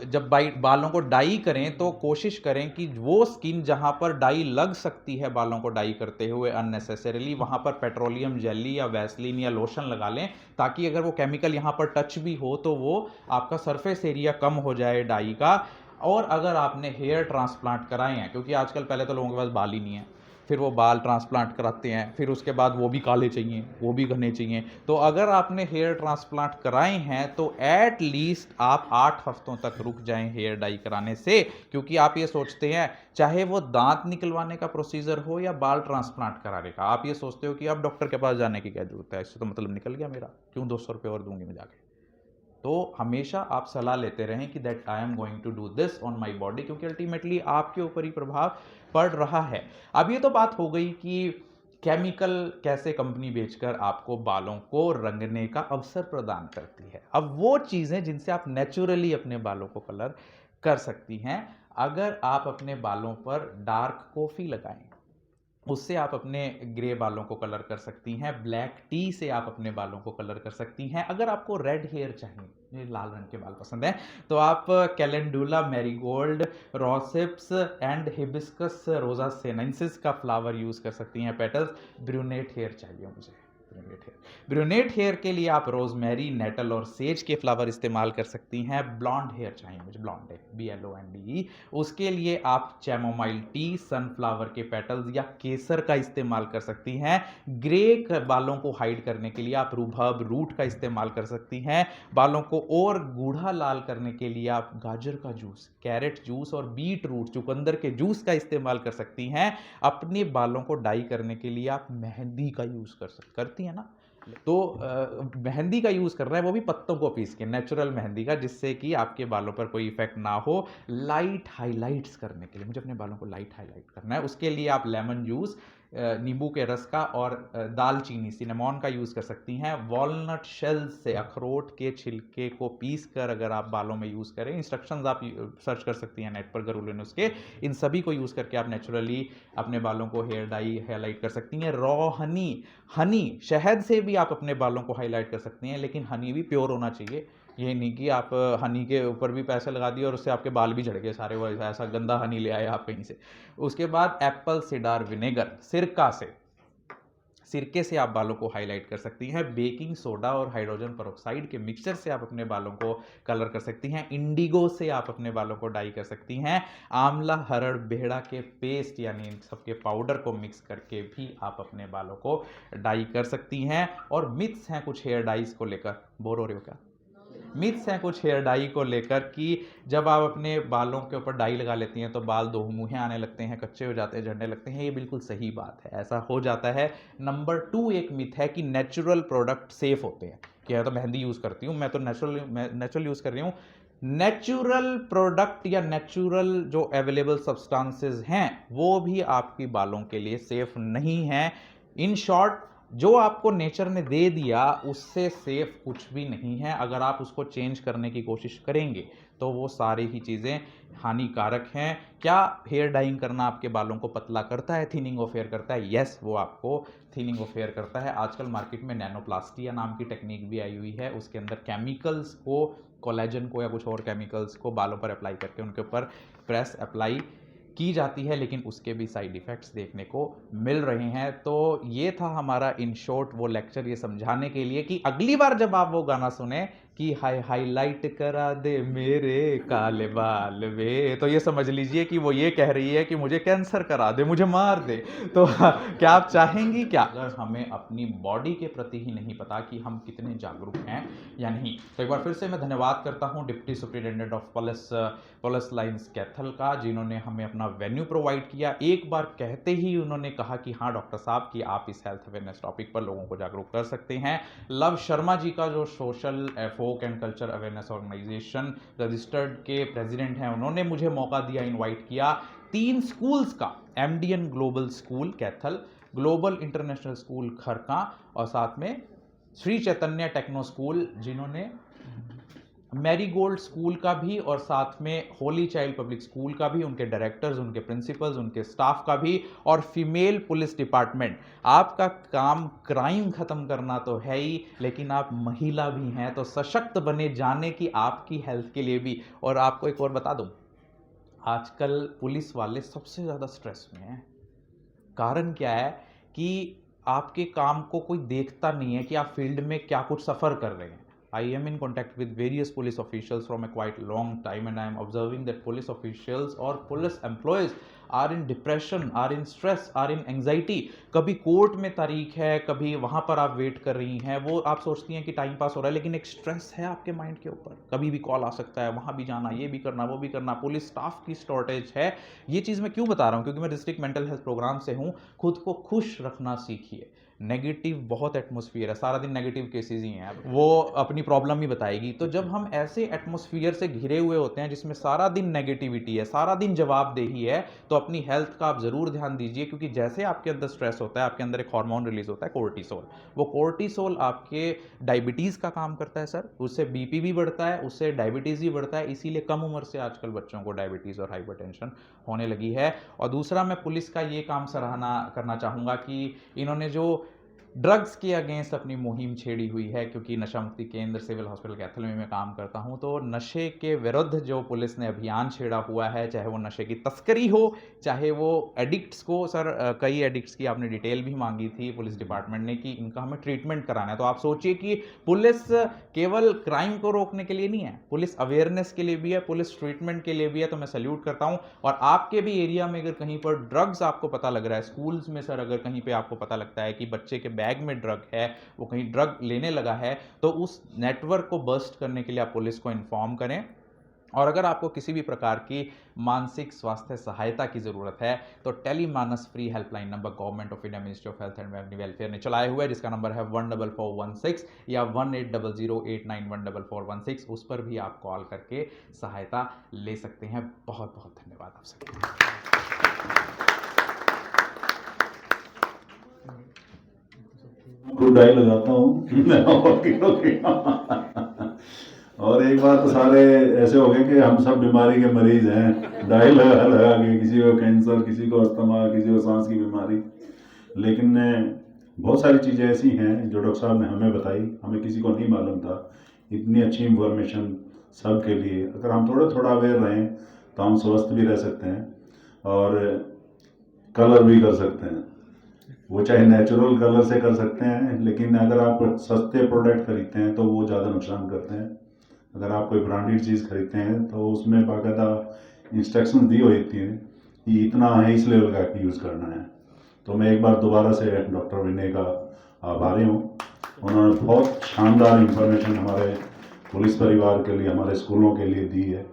जब बालों को डाई करें तो कोशिश करें कि वो स्किन जहां पर डाई लग सकती है बालों को डाई करते हुए अननेसेसरीली, वहां पर पेट्रोलियम जेली या वैसलीन या लोशन लगा लें, ताकि अगर वो केमिकल यहां पर टच भी हो तो वो आपका सरफेस एरिया कम हो जाए डाई का। और अगर आपने हेयर ट्रांसप्लांट कराए हैं, क्योंकि आजकल पहले तो लोगों के पास बाल ही नहीं है, फिर वो बाल ट्रांसप्लांट कराते हैं, फिर उसके बाद वो भी काले चाहिए, वो भी घने चाहिए, तो अगर आपने हेयर ट्रांसप्लांट कराए हैं तो एट लीस्ट आप 8 हफ्तों तक रुक जाएं हेयर डाई कराने से। क्योंकि आप ये सोचते हैं, चाहे वो दांत निकलवाने का प्रोसीजर हो या बाल ट्रांसप्लांट कराने का, आप ये सोचते हो कि अब डॉक्टर के पास जाने की क्या जरूरत है, इससे तो मतलब निकल गया मेरा, क्यों 200 रुपये और दूंगी मैं जाके। तो हमेशा आप सलाह लेते रहें कि that I am going to do this on my body, क्योंकि अल्टीमेटली आपके ऊपर ही प्रभाव पड़ रहा है। अब ये तो बात हो गई कि केमिकल कैसे कंपनी बेचकर आपको बालों को रंगने का अवसर प्रदान करती है। अब वो चीज़ें जिनसे आप नेचुरली अपने बालों को कलर कर सकती हैं, अगर आप अपने बालों पर डार्क कॉफ़ी लगाएं, उससे आप अपने ग्रे बालों को कलर कर सकती हैं। ब्लैक टी से आप अपने बालों को कलर कर सकती हैं। अगर आपको रेड हेयर चाहिए, मुझे लाल रंग के बाल पसंद हैं, तो आप कैलेंडुला, मैरीगोल्ड, रॉसिप्स एंड हिबिस्कस रोजा सेनेंसिस का फ्लावर यूज़ कर सकती हैं, पेटल्स। ब्रूनेट हेयर चाहिए मुझे, ब्रूनेट हेयर के लिए आप रोजमेरी, नेटल और सेज के फ्लावर इस्तेमाल कर सकती हैं। ब्लॉन्ड हेयर चाहिए मुझे, ब्लॉन्ड है BLONDE, उसके लिए आप चैमोमाइल टी, सनफ्लावर के पेटल्स या केसर का इस्तेमाल कर सकती हैं। ग्रे बालों को हाइड करने के लिए आप रूबहब रूट का इस्तेमाल कर सकती हैं। बालों को और गूढ़ा लाल करने के लिए आप गाजर का जूस, कैरेट जूस और बीट रूट, चुकंदर के जूस का इस्तेमाल कर सकती हैं। अपने बालों को डाई करने के लिए आप मेहंदी का यूज़ करती हैं ना, तो मेहंदी का यूज़ कर रहा है, वो भी पत्तों को पीस के, नेचुरल मेहंदी का, जिससे कि आपके बालों पर कोई इफेक्ट ना हो। लाइट हाइलाइट्स करने के लिए, मुझे अपने बालों को लाइट हाइलाइट करना है, उसके लिए आप लेमन जूस, नींबू के रस का और दालचीनी, सिनेमॉन का यूज़ कर सकती हैं। वॉलनट शेल्स से, अखरोट के छिलके को पीस कर अगर आप बालों में यूज़ करें, इंस्ट्रक्शंस आप सर्च कर सकती हैं नेट पर, घरेलू नुस्खे, इन सभी को यूज़ करके आप नेचुरली अपने बालों को हेयर डाई हाईलाइट कर सकती हैं। रॉ हनी, शहद से भी आप अपने बालों को हाईलाइट कर सकती हैं, लेकिन हनी भी प्योर होना चाहिए। ये नहीं कि आप हनी के ऊपर भी पैसे लगा दिए और उससे आपके बाल भी झड़ गए सारे, वो ऐसा गंदा हनी ले आए आप कहीं से। उसके बाद एप्पल सिडार विनेगर, सिरके से आप बालों को हाईलाइट कर सकती हैं। बेकिंग सोडा और हाइड्रोजन पेरोक्साइड के मिक्सचर से आप अपने बालों को कलर कर सकती हैं। इंडिगो से आप अपने बालों को डाई कर सकती हैं। आंवला, हरड़, बेहड़ा के पेस्ट यानी इन सबके पाउडर को मिक्स करके भी आप अपने बालों को डाई कर सकती हैं। और मिथ्स हैं कुछ हेयर डाइज को लेकर, बोर हो रहे हो क्या? मिथ्स हैं कुछ हेयर डाई को लेकर कि जब आप अपने बालों के ऊपर डाई लगा लेती हैं तो बाल दो मुँहे आने लगते हैं, कच्चे हो जाते हैं, झड़ने लगते हैं। ये बिल्कुल सही बात है, ऐसा हो जाता है। नंबर 2 एक मिथ है कि नेचुरल प्रोडक्ट सेफ होते हैं, कि मैं तो मेहंदी यूज़ करती हूँ, मैं तो नेचुरल यूज़ कर रही हूँ। नेचुरल प्रोडक्ट या नेचुरल जो अवेलेबल सब्सटेंसेस हैं वो भी आपकी बालों के लिए सेफ नहीं है। इन शॉर्ट, जो आपको नेचर ने दे दिया उससे सेफ कुछ भी नहीं है। अगर आप उसको चेंज करने की कोशिश करेंगे तो वो सारी ही चीज़ें हानिकारक हैं। क्या हेयर डाइंग करना आपके बालों को पतला करता है, थिनिंग ऑफ हेयर करता है? यस, वो आपको थिनिंग ऑफ हेयर करता है। आजकल मार्केट में नैनोप्लास्टिया नाम की टेक्निक भी आई हुई है, उसके अंदर केमिकल्स को, कोलेजन को या कुछ और केमिकल्स को बालों पर अप्लाई करके उनके ऊपर प्रेस अप्लाई की जाती है, लेकिन उसके भी साइड इफ़ेक्ट्स देखने को मिल रहे हैं। तो ये था हमारा इन शॉर्ट वो लेक्चर, ये समझाने के लिए कि अगली बार जब आप वो गाना सुने कि हाईलाइट करा दे मेरे काले बाल वे, तो ये समझ लीजिए कि वो ये कह रही है कि मुझे कैंसर करा दे, मुझे मार दे। तो क्या आप चाहेंगी क्या? अगर हमें अपनी बॉडी के प्रति ही नहीं पता कि हम कितने जागरूक हैं या नहीं। तो एक बार फिर से मैं धन्यवाद करता हूं deputy superintendent of police lines Kaithal का, जिन्होंने हमें अपना वेन्यू प्रोवाइड किया। एक बार कहते ही उन्होंने कहा कि हाँ डॉक्टर साहब कि आप इस हेल्थ अवेयरनेस टॉपिक पर लोगों को जागरूक कर सकते हैं। लव शर्मा जी का जो social folk and culture awareness organisation registered के प्रेसिडेंट हैं, उन्होंने मुझे मौका दिया, इनवाइट किया 3 स्कूल्स का, MDN global school Kaithal, global international school Kharka और साथ में श्री चैतन्य टेक्नो स्कूल, जिन्होंने मैरीगोल्ड स्कूल का भी और साथ में होली चाइल्ड पब्लिक स्कूल का भी, उनके डायरेक्टर्स, उनके प्रिंसिपल्स, उनके स्टाफ का भी, और फीमेल पुलिस डिपार्टमेंट। आपका काम क्राइम खत्म करना तो है ही, लेकिन आप महिला भी हैं तो सशक्त बने जाने की आपकी हेल्थ के लिए भी। और आपको एक और बता दूं, आजकल पुलिस वाले सबसे ज़्यादा स्ट्रेस में हैं। कारण क्या है कि आपके काम को कोई देखता नहीं है कि आप फील्ड में क्या कुछ सफ़र कर रहे हैं। I am in contact with various police officials from a quite long time, and I am observing that police officials or police employees are in depression, are in stress, are in anxiety. कभी कोर्ट में तारीख है, कभी वहाँ पर आप वेट कर रही हैं, वो आप सोचती हैं कि टाइम पास हो रहा है, लेकिन एक स्ट्रेस है आपके माइंड के ऊपर। कभी भी कॉल आ सकता है, वहाँ भी जाना, ये भी करना, वो भी करना, पुलिस स्टाफ की शॉर्टेज है। ये चीज़ मैं क्यों बता रहा हूँ? क्योंकि मैं डिस्ट्रिक्ट मेंटल हेल्थ प्रोग्राम से हूँ। खुद को खुश रखना सीखिए। नेगेटिव बहुत एटमॉस्फेयर है, सारा दिन नेगेटिव केसेस ही हैं, वो अपनी प्रॉब्लम ही बताएगी। तो जब हम ऐसे एटमॉस्फेयर से घिरे हुए होते हैं जिसमें सारा दिन नेगेटिविटी है, सारा दिन जवाबदेही है, तो अपनी हेल्थ का आप ज़रूर ध्यान दीजिए। क्योंकि जैसे आपके अंदर स्ट्रेस होता है, आपके अंदर एक हार्मोन रिलीज होता है कोर्टिसोल। वो कोर्टिसोल आपके डायबिटीज़ का काम करता है सर, उससे बीपी भी बढ़ता है, उससे डायबिटीज़ भी बढ़ता है। इसीलिए कम उम्र से आजकल बच्चों को डायबिटीज़ और हाइपरटेंशन होने लगी है। और दूसरा, मैं पुलिस का ये काम सराहना करना चाहूँगा कि इन्होंने जो ड्रग्स के अगेंस्ट अपनी मुहिम छेड़ी हुई है, क्योंकि नशा मुक्ति केंद्र सिविल हॉस्पिटल कैथल में मैं काम करता हूं, तो नशे के विरुद्ध जो पुलिस ने अभियान छेड़ा हुआ है, चाहे वो नशे की तस्करी हो, चाहे वो एडिक्ट्स को, सर कई एडिक्ट्स की आपने डिटेल भी मांगी थी पुलिस डिपार्टमेंट ने कि इनका हमें ट्रीटमेंट कराना है। तो आप सोचिए कि पुलिस केवल क्राइम को रोकने के लिए नहीं है, पुलिस अवेयरनेस के लिए भी है, पुलिस ट्रीटमेंट के लिए भी है। तो मैं सैल्यूट करता हूं। और आपके भी एरिया में अगर कहीं पर ड्रग्स आपको पता लग रहा है, स्कूल्स में सर अगर कहीं पे आपको पता लगता है कि बच्चे के बैग में ड्रग है, वो कहीं ड्रग लेने लगा है, तो उस नेटवर्क को बस्ट करने के लिए आप पुलिस को इन्फॉर्म करें। और अगर आपको किसी भी प्रकार की मानसिक स्वास्थ्य सहायता की जरूरत है तो TeleMANAS free helpline number government of India ministry of health and family welfare ने चलाया हुआ है, जिसका नंबर है 14416 या 1800891416। उस पर भी आप कॉल करके सहायता ले सकते हैं। बहुत बहुत धन्यवाद आप सबका। गुड डाई लगाता हूँ और एक बार तो सारे ऐसे हो गए कि हम सब बीमारी के मरीज हैं, डाई लगा लगा के, किसी को कैंसर, किसी को अस्थमा, किसी को सांस की बीमारी। लेकिन बहुत सारी चीज़ें ऐसी हैं जो डॉक्टर साहब ने हमें बताई, हमें किसी को नहीं मालूम था। इतनी अच्छी इंफॉर्मेशन सब के लिए, अगर हम थोड़ा थोड़ा अवेयर रहें तो हम स्वस्थ भी रह सकते हैं और कलर भी कर सकते हैं। वो चाहे नेचुरल कलर से कर सकते हैं, लेकिन अगर आप सस्ते प्रोडक्ट खरीदते हैं तो वो ज़्यादा नुकसान करते हैं। अगर आप कोई ब्रांडेड चीज़ खरीदते हैं तो उसमें बाकायदा इंस्ट्रक्शन दी हुई होती हैं कि इतना है इस लेवल का यूज़ करना है। तो मैं एक बार दोबारा से डॉक्टर विनय का आभारी हूँ। उन्होंने बहुत शानदार इंफॉर्मेशन हमारे पुलिस परिवार के लिए, हमारे स्कूलों के लिए दी है,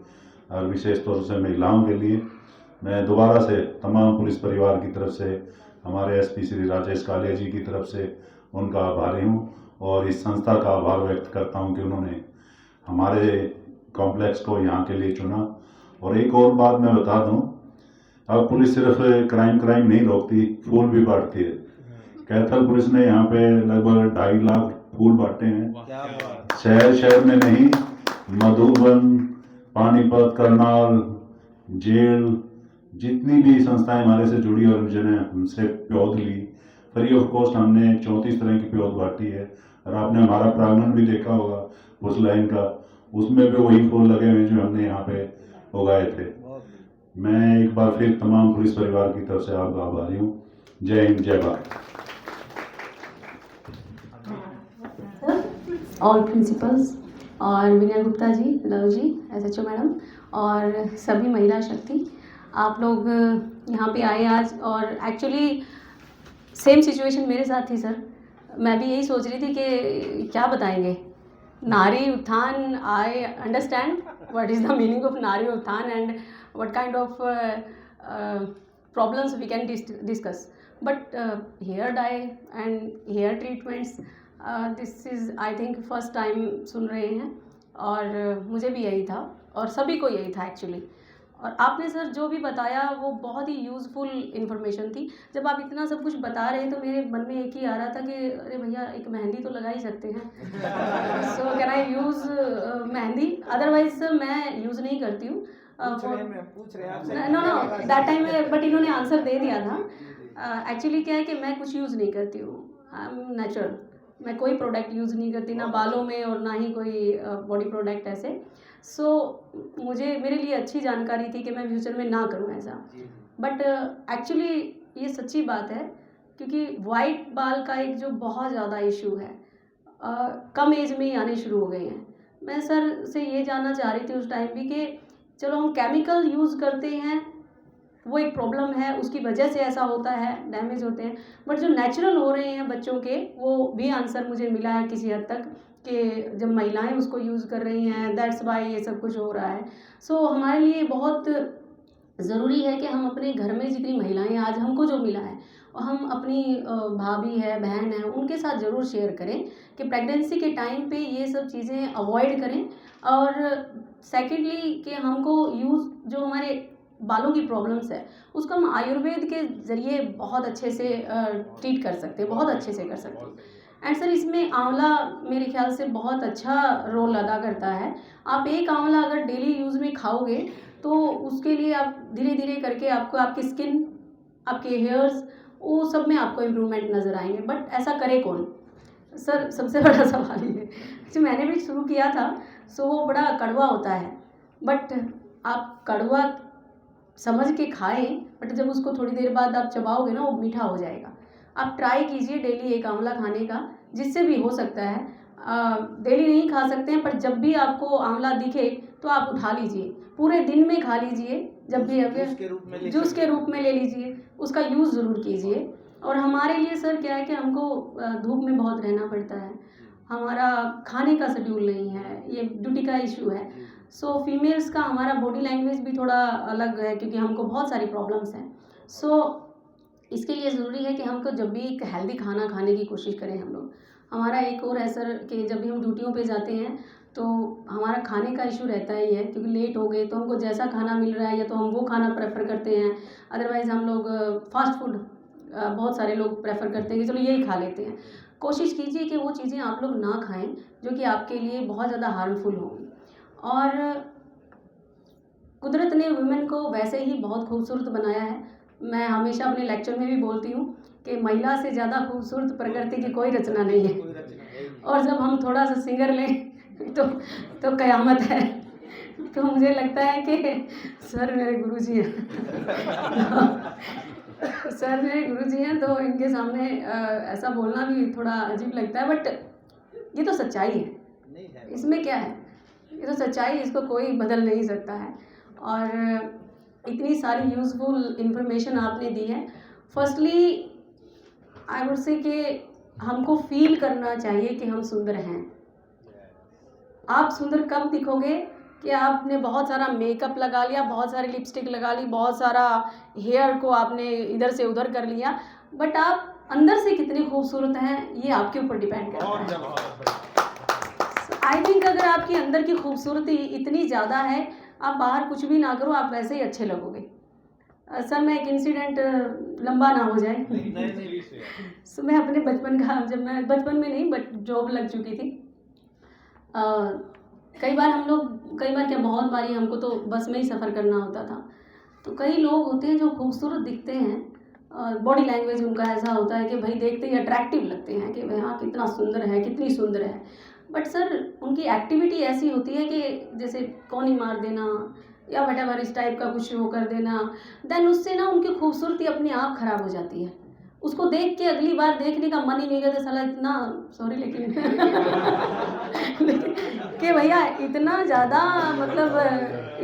और विशेष तौर से महिलाओं के लिए। मैं दोबारा से तमाम पुलिस परिवार की तरफ से, हमारे एसपी श्री राजेश कालिया जी की तरफ से उनका आभारी हूँ और इस संस्था का आभार व्यक्त करता हूँ कि उन्होंने हमारे कॉम्प्लेक्स को यहाँ के लिए चुना। और एक और बात मैं बता दूँ, अब पुलिस सिर्फ क्राइम नहीं रोकती, फूल भी बांटती है। कैथल पुलिस ने यहाँ पे लगभग 2.5 लाख फूल बांटे हैं, शहर में नहीं, मधुबन, पानीपत, करनाल, जेल, जितनी भी संस्थाएं हमारे से जुड़ी और जिन्हें हमसे प्योद ली, फ्री ऑफ कॉस्ट हमने 34 तरह की प्योद बांटी है। और आपने हमारा प्रांगण भी देखा होगा उस लाइन का, उसमें भी वही फूल लगे हुए जो हमने यहाँ पे उगाए थे। मैं एक बार फिर तमाम पुलिस परिवार की तरफ से आपका आभारी हूँ। जय हिंद, जय भारत। ऑल प्रिंसिपल्स और विनय गुप्ता जी, लव जी, एसएचओ मैडम और सभी महिला शक्ति, आप लोग यहाँ पे आए आज। और एक्चुअली सेम सिचुएशन मेरे साथ थी सर। मैं भी यही सोच रही थी कि क्या बताएंगे नारी उत्थान। I understand what is the meaning of नारी उत्थान and what kind of problems we can discuss. But hair dye and hair treatments, this is I think first time सुन रहे हैं, और मुझे भी यही था और सभी को यही था एक्चुअली। और आपने सर जो भी बताया वो बहुत ही यूज़फुल इन्फॉर्मेशन थी। जब आप इतना सब कुछ बता रहे हैं तो मेरे मन में एक ही आ रहा था कि अरे भैया एक मेहंदी तो लगा ही सकते हैं। So can I use mehndi? Otherwise sir मैं यूज़ नहीं करती हूँ। पूछ रहे हैं आपसे। नो दैट टाइम में, बट इन्होंने आंसर दे दिया था। एक्चुअली क्या है कि मैं कुछ यूज़ नहीं करती हूँ, आई एम नेचुरल। मैं कोई प्रोडक्ट यूज़ नहीं करती, ना बालों में और ना ही कोई बॉडी प्रोडक्ट ऐसे। सो मुझे मेरे लिए अच्छी जानकारी थी कि मैं फ्यूचर में ना करूँ ऐसा। बट एक्चुअली ये सच्ची बात है, क्योंकि वाइट बाल का एक जो बहुत ज़्यादा इशू है, कम एज में ही आने शुरू हो गए हैं। मैं सर से ये जानना चाह रही थी उस टाइम भी कि चलो हम केमिकल यूज़ करते हैं, वो एक प्रॉब्लम है, उसकी वजह से ऐसा होता है, डैमेज होते हैं, बट जो नेचुरल हो रहे हैं बच्चों के, वो भी आंसर मुझे मिला है किसी हद तक कि जब महिलाएं उसको यूज़ कर रही हैं, दैट्स वाई ये सब कुछ हो रहा है। सो हमारे लिए बहुत ज़रूरी है कि हम अपने घर में जितनी महिलाएं, आज हमको जो मिला है, और हम अपनी भाभी है, बहन है, उनके साथ ज़रूर शेयर करें कि प्रेगनेंसी के टाइम पे ये सब चीज़ें अवॉइड करें। और सेकेंडली कि हमको यूज़ जो हमारे बालों की प्रॉब्लम्स है उसको हम आयुर्वेद के ज़रिए बहुत अच्छे से ट्रीट कर सकते हैं, बहुत अच्छे से कर सकते हैं। एंड सर इसमें आंवला मेरे ख्याल से बहुत अच्छा रोल अदा करता है। आप एक आंवला अगर डेली यूज़ में खाओगे तो उसके लिए आप धीरे धीरे करके आपको आपकी स्किन, आपके हेयर्स, वो सब में आपको इम्प्रूवमेंट नज़र आएंगे। बट ऐसा करे कौन सर? सबसे बड़ा सवाल ये है। जो मैंने भी शुरू किया था सो वो बड़ा कड़वा होता है, बट आप कड़वा समझ के खाएं, बट जब उसको थोड़ी देर बाद आप चबाओगे ना वो मीठा हो जाएगा। आप ट्राई कीजिए डेली एक आंवला खाने का, जिससे भी हो सकता है। डेली नहीं खा सकते हैं, पर जब भी आपको आंवला दिखे तो आप उठा लीजिए, पूरे दिन में खा लीजिए, जब भी आप जूस के रूप में ले लीजिए, उसका यूज़ ज़रूर कीजिए। और हमारे लिए सर क्या है कि हमको धूप में बहुत रहना पड़ता है, हमारा खाने का शेड्यूल नहीं है, ये ड्यूटी का इशू है। सो फीमेल्स का हमारा बॉडी लैंग्वेज भी थोड़ा अलग है, क्योंकि हमको बहुत सारी प्रॉब्लम्स हैं। सो इसके लिए ज़रूरी है कि हमको जब भी एक हेल्दी खाना खाने की कोशिश करें हम लोग। हमारा एक और है सर कि जब भी हम ड्यूटियों पे जाते हैं तो हमारा खाने का इशू रहता ही है, क्योंकि लेट हो गए तो हमको जैसा खाना मिल रहा है या तो हम वो खाना प्रेफर करते हैं, अदरवाइज़ हम लोग फास्ट फूड बहुत सारे लोग प्रेफर करते हैं कि चलो यही खा लेते हैं। कोशिश कीजिए कि वो चीज़ें आप लोग ना खाएं जो कि आपके लिए बहुत ज़्यादा हार्मफुल होंगी। और कुदरत ने वुमेन को वैसे ही बहुत खूबसूरत बनाया है। मैं हमेशा अपने लेक्चर में भी बोलती हूँ कि महिला से ज़्यादा खूबसूरत प्रकृति की कोई रचना नहीं है। और जब हम थोड़ा सा सिंगर लें तो कयामत है। तो मुझे लगता है कि सर मेरे गुरुजी हैं सर मेरे गुरुजी हैं, तो इनके सामने ऐसा बोलना भी थोड़ा अजीब लगता है, बट ये तो सच्चाई है, इसमें क्या है, ये तो सच्चाई, इसको कोई बदल नहीं सकता है। और इतनी सारी यूज़फुल इन्फॉर्मेशन आपने दी है। फर्स्टली आई वुड से कि हमको फील करना चाहिए कि हम सुंदर हैं। आप सुंदर कब दिखोगे कि आपने बहुत सारा मेकअप लगा लिया, बहुत सारी लिपस्टिक लगा ली, बहुत सारा हेयर को आपने इधर से उधर कर लिया, बट आप अंदर से कितने खूबसूरत हैं ये आपके ऊपर डिपेंड करता है। आई थिंक अगर आपकी अंदर की खूबसूरती इतनी ज़्यादा है, आप बाहर कुछ भी ना करो, आप वैसे ही अच्छे लगोगे। सर मैं एक इंसिडेंट लंबा ना हो जाए सो मैं अपने बचपन का, जब मैं बचपन में नहीं बट जॉब लग चुकी थी, कई बार क्या बहुत बारी हमको तो बस में ही सफ़र करना होता था। तो कई लोग होते हैं जो खूबसूरत दिखते हैं और बॉडी लैंग्वेज उनका ऐसा होता है कि भाई देखते ही अट्रैक्टिव लगते हैं कि भाई हाँ कितना सुंदर है, कितनी सुंदर है, बट सर उनकी एक्टिविटी ऐसी होती है कि जैसे कौनी मार देना या वटेवर इस टाइप का कुछ वो कर देना, देन उससे ना उनकी खूबसूरती अपने आप ख़राब हो जाती है। उसको देख के अगली बार देखने का मन ही नहीं करता, साला इतना सॉरी लेकिन कि भैया इतना ज़्यादा मतलब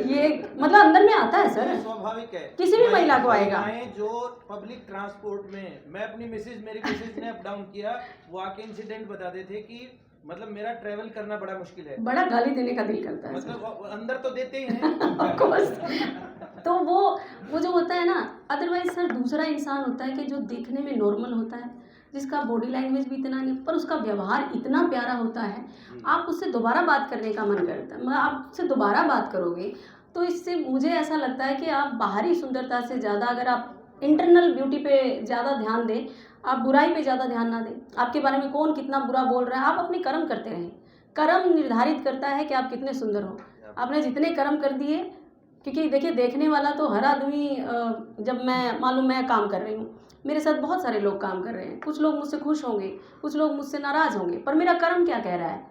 ये मतलब अंदर में आता है सर, स्वाभाविक है, किसी भी महिला को आएगा। जो पब्लिक ट्रांसपोर्ट में मैं अपनी मेरी मिसेज ने अप डाउन किया, वो आके इंसिडेंट बताते थे कि मतलब मेरा ट्रैवल करना बड़ा मुश्किल है, बड़ा गाली देने का दिल करता है मतलब अंदर तो देते ही हैं ऑफ कोर्स तो वो जो होता है ना, अदरवाइज सर दूसरा इंसान होता है कि जो देखने में नॉर्मल होता है, जिसका बॉडी लैंग्वेज भी इतना नहीं, पर उसका व्यवहार इतना प्यारा होता है, आप उससे दोबारा बात करने का मन करता है। आप उससे दोबारा बात करोगे तो इससे मुझे ऐसा लगता है कि आप बाहरी सुंदरता से ज़्यादा अगर आप इंटरनल ब्यूटी पे ज़्यादा ध्यान दें, आप बुराई पे ज़्यादा ध्यान ना दें। आपके बारे में कौन कितना बुरा बोल रहा है, आप अपने कर्म करते रहें। कर्म निर्धारित करता है कि आप कितने सुंदर हो। आपने जितने कर्म कर दिए, क्योंकि देखिए देखने वाला तो हर आदमी, जब मैं मालूम मैं काम कर रही हूँ, मेरे साथ बहुत सारे लोग काम कर रहे हैं, कुछ लोग मुझसे खुश होंगे, कुछ लोग मुझसे नाराज़ होंगे, पर मेरा कर्म क्या कह रहा है,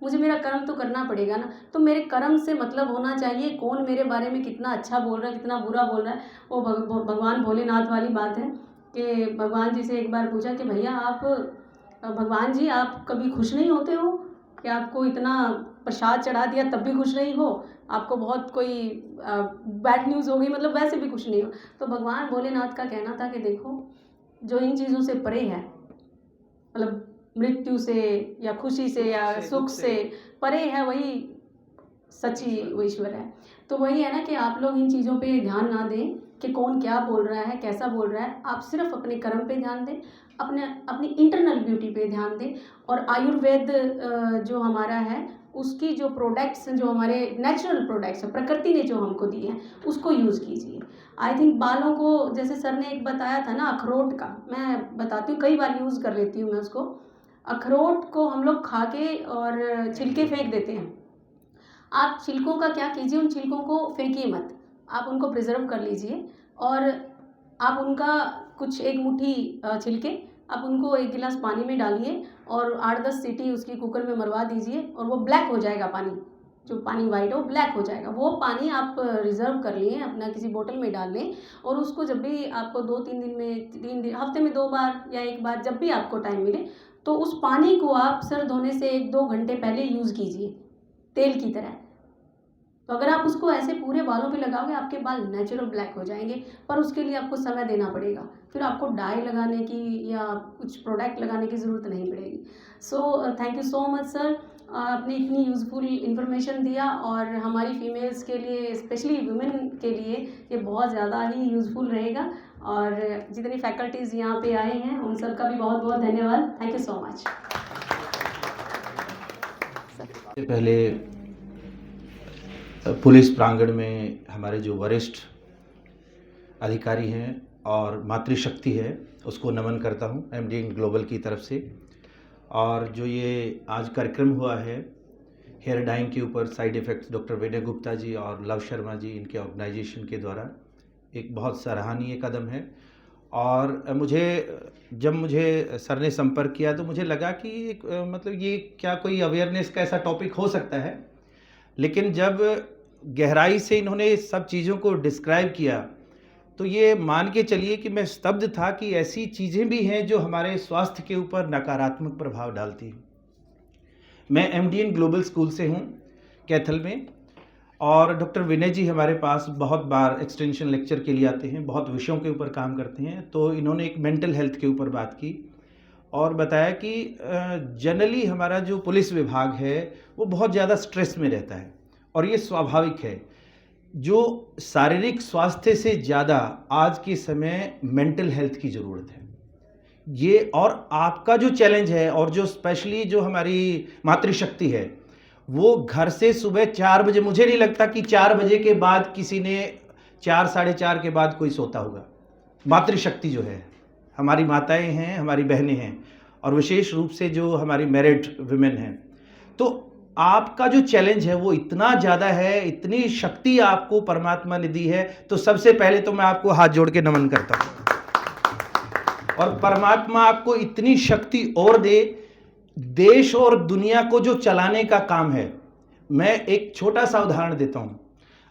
मुझे मेरा कर्म तो करना पड़ेगा ना। तो मेरे कर्म से मतलब होना चाहिए, कौन मेरे बारे में कितना अच्छा बोल रहा है, कितना बुरा बोल रहा है। वो भगवान भोलेनाथ वाली बात है कि भगवान जी से एक बार पूछा कि भैया आप, भगवान जी आप कभी खुश नहीं होते हो कि आपको इतना प्रसाद चढ़ा दिया तब भी खुश नहीं हो, आपको बहुत कोई बैड न्यूज़ हो गई, मतलब वैसे भी खुश नहीं हो। तो भगवान भोलेनाथ का कहना था कि देखो, जो इन चीज़ों से परे है, मतलब मृत्यु से या खुशी से या सुख से परे है, वही सच्ची वो ईश्वर है। तो वही है ना कि आप लोग इन चीज़ों पे ध्यान ना दें कि कौन क्या बोल रहा है, कैसा बोल रहा है। आप सिर्फ अपने कर्म पे ध्यान दें, अपनी इंटरनल ब्यूटी पे ध्यान दें। और आयुर्वेद जो हमारा है, उसकी जो प्रोडक्ट्स, जो हमारे नेचुरल प्रोडक्ट्स हैं, प्रकृति ने जो हमको दी है, उसको यूज़ कीजिए। आई थिंक बालों को, जैसे सर ने एक बताया था ना अखरोट का, मैं बताती हूँ, कई बार यूज़ कर लेती हूँ मैं उसको। अखरोट को हम लोग खा के और छिलके फेंक देते हैं। आप छिलकों का क्या कीजिए, उन छिलकों को फेंकिए मत, आप उनको प्रिजर्व कर लीजिए। और आप उनका कुछ एक मुट्ठी छिलके आप उनको एक गिलास पानी में डालिए और 8-10 सीटी उसकी कुकर में मरवा दीजिए, और वो ब्लैक हो जाएगा पानी, जो पानी वाइट है वो ब्लैक हो जाएगा। वो पानी आप रिज़र्व कर लिए, अपना किसी बोतल में डाल लें, और उसको जब भी आपको 2-3 दिन में, 3 दिन, हफ्ते में 2 बार या 1 बार, जब भी आपको टाइम मिले, तो उस पानी को आप सर धोने से 1-2 घंटे पहले यूज़ कीजिए, तेल की तरह। तो अगर आप उसको ऐसे पूरे बालों पे लगाओगे, आपके बाल नेचुरल ब्लैक हो जाएंगे, पर उसके लिए आपको समय देना पड़ेगा। फिर आपको डाई लगाने की या कुछ प्रोडक्ट लगाने की ज़रूरत नहीं पड़ेगी। So thank you so much sir, आपने इतनी यूज़फुल इन्फॉर्मेशन दिया, और हमारी फीमेल्स के लिए, स्पेशली वुमेन के लिए ये बहुत ज़्यादा ही यूज़फुल रहेगा। और जितनी फैकल्टीज़ यहाँ पे आए हैं उन सब का भी बहुत बहुत धन्यवाद। Thank you so much. पहले पुलिस प्रांगण में हमारे जो वरिष्ठ अधिकारी हैं और मातृशक्ति है, उसको नमन करता हूं एमडीएन ग्लोबल की तरफ से। और जो ये आज कार्यक्रम हुआ है हेयर डाइंग के ऊपर, साइड इफ़ेक्ट्स, डॉक्टर विनय गुप्ता जी और लव शर्मा जी, इनके ऑर्गेनाइजेशन के द्वारा एक बहुत सराहनीय कदम है। और जब मुझे सर ने संपर्क किया तो मुझे लगा कि मतलब ये क्या कोई अवेयरनेस का ऐसा टॉपिक हो सकता है, लेकिन जब गहराई से इन्होंने सब चीज़ों को डिस्क्राइब किया तो ये मान के चलिए कि मैं स्तब्ध था कि ऐसी चीज़ें भी हैं जो हमारे स्वास्थ्य के ऊपर नकारात्मक प्रभाव डालती हैं। मैं एमडीएन ग्लोबल स्कूल से हूँ कैथल में, और डॉक्टर विनय जी हमारे पास बहुत बार एक्सटेंशन लेक्चर के लिए आते हैं, बहुत विषयों के ऊपर काम करते हैं। तो इन्होंने एक मेंटल हेल्थ के ऊपर बात की और बताया कि जनरली हमारा जो पुलिस विभाग है वो बहुत ज़्यादा स्ट्रेस में रहता है, और ये स्वाभाविक है। जो शारीरिक स्वास्थ्य से ज़्यादा आज के समय मेंटल हेल्थ की ज़रूरत है ये। और आपका जो चैलेंज है, और जो स्पेशली जो हमारी मातृशक्ति है, वो घर से सुबह 4 बजे, मुझे नहीं लगता कि 4 बजे के बाद किसी ने 4, साढ़े 4 के बाद कोई सोता होगा। मातृशक्ति जो है, हमारी माताएं हैं, हमारी बहनें हैं, और विशेष रूप से जो हमारी मैरिड वुमेन हैं। तो आपका जो चैलेंज है वो इतना ज़्यादा है, इतनी शक्ति आपको परमात्मा ने दी है। तो सबसे पहले तो मैं आपको हाथ जोड़ के नमन करता हूँ। और परमात्मा आपको इतनी शक्ति और दे, देश और दुनिया को जो चलाने का काम है। मैं एक छोटा सा उदाहरण देता हूँ।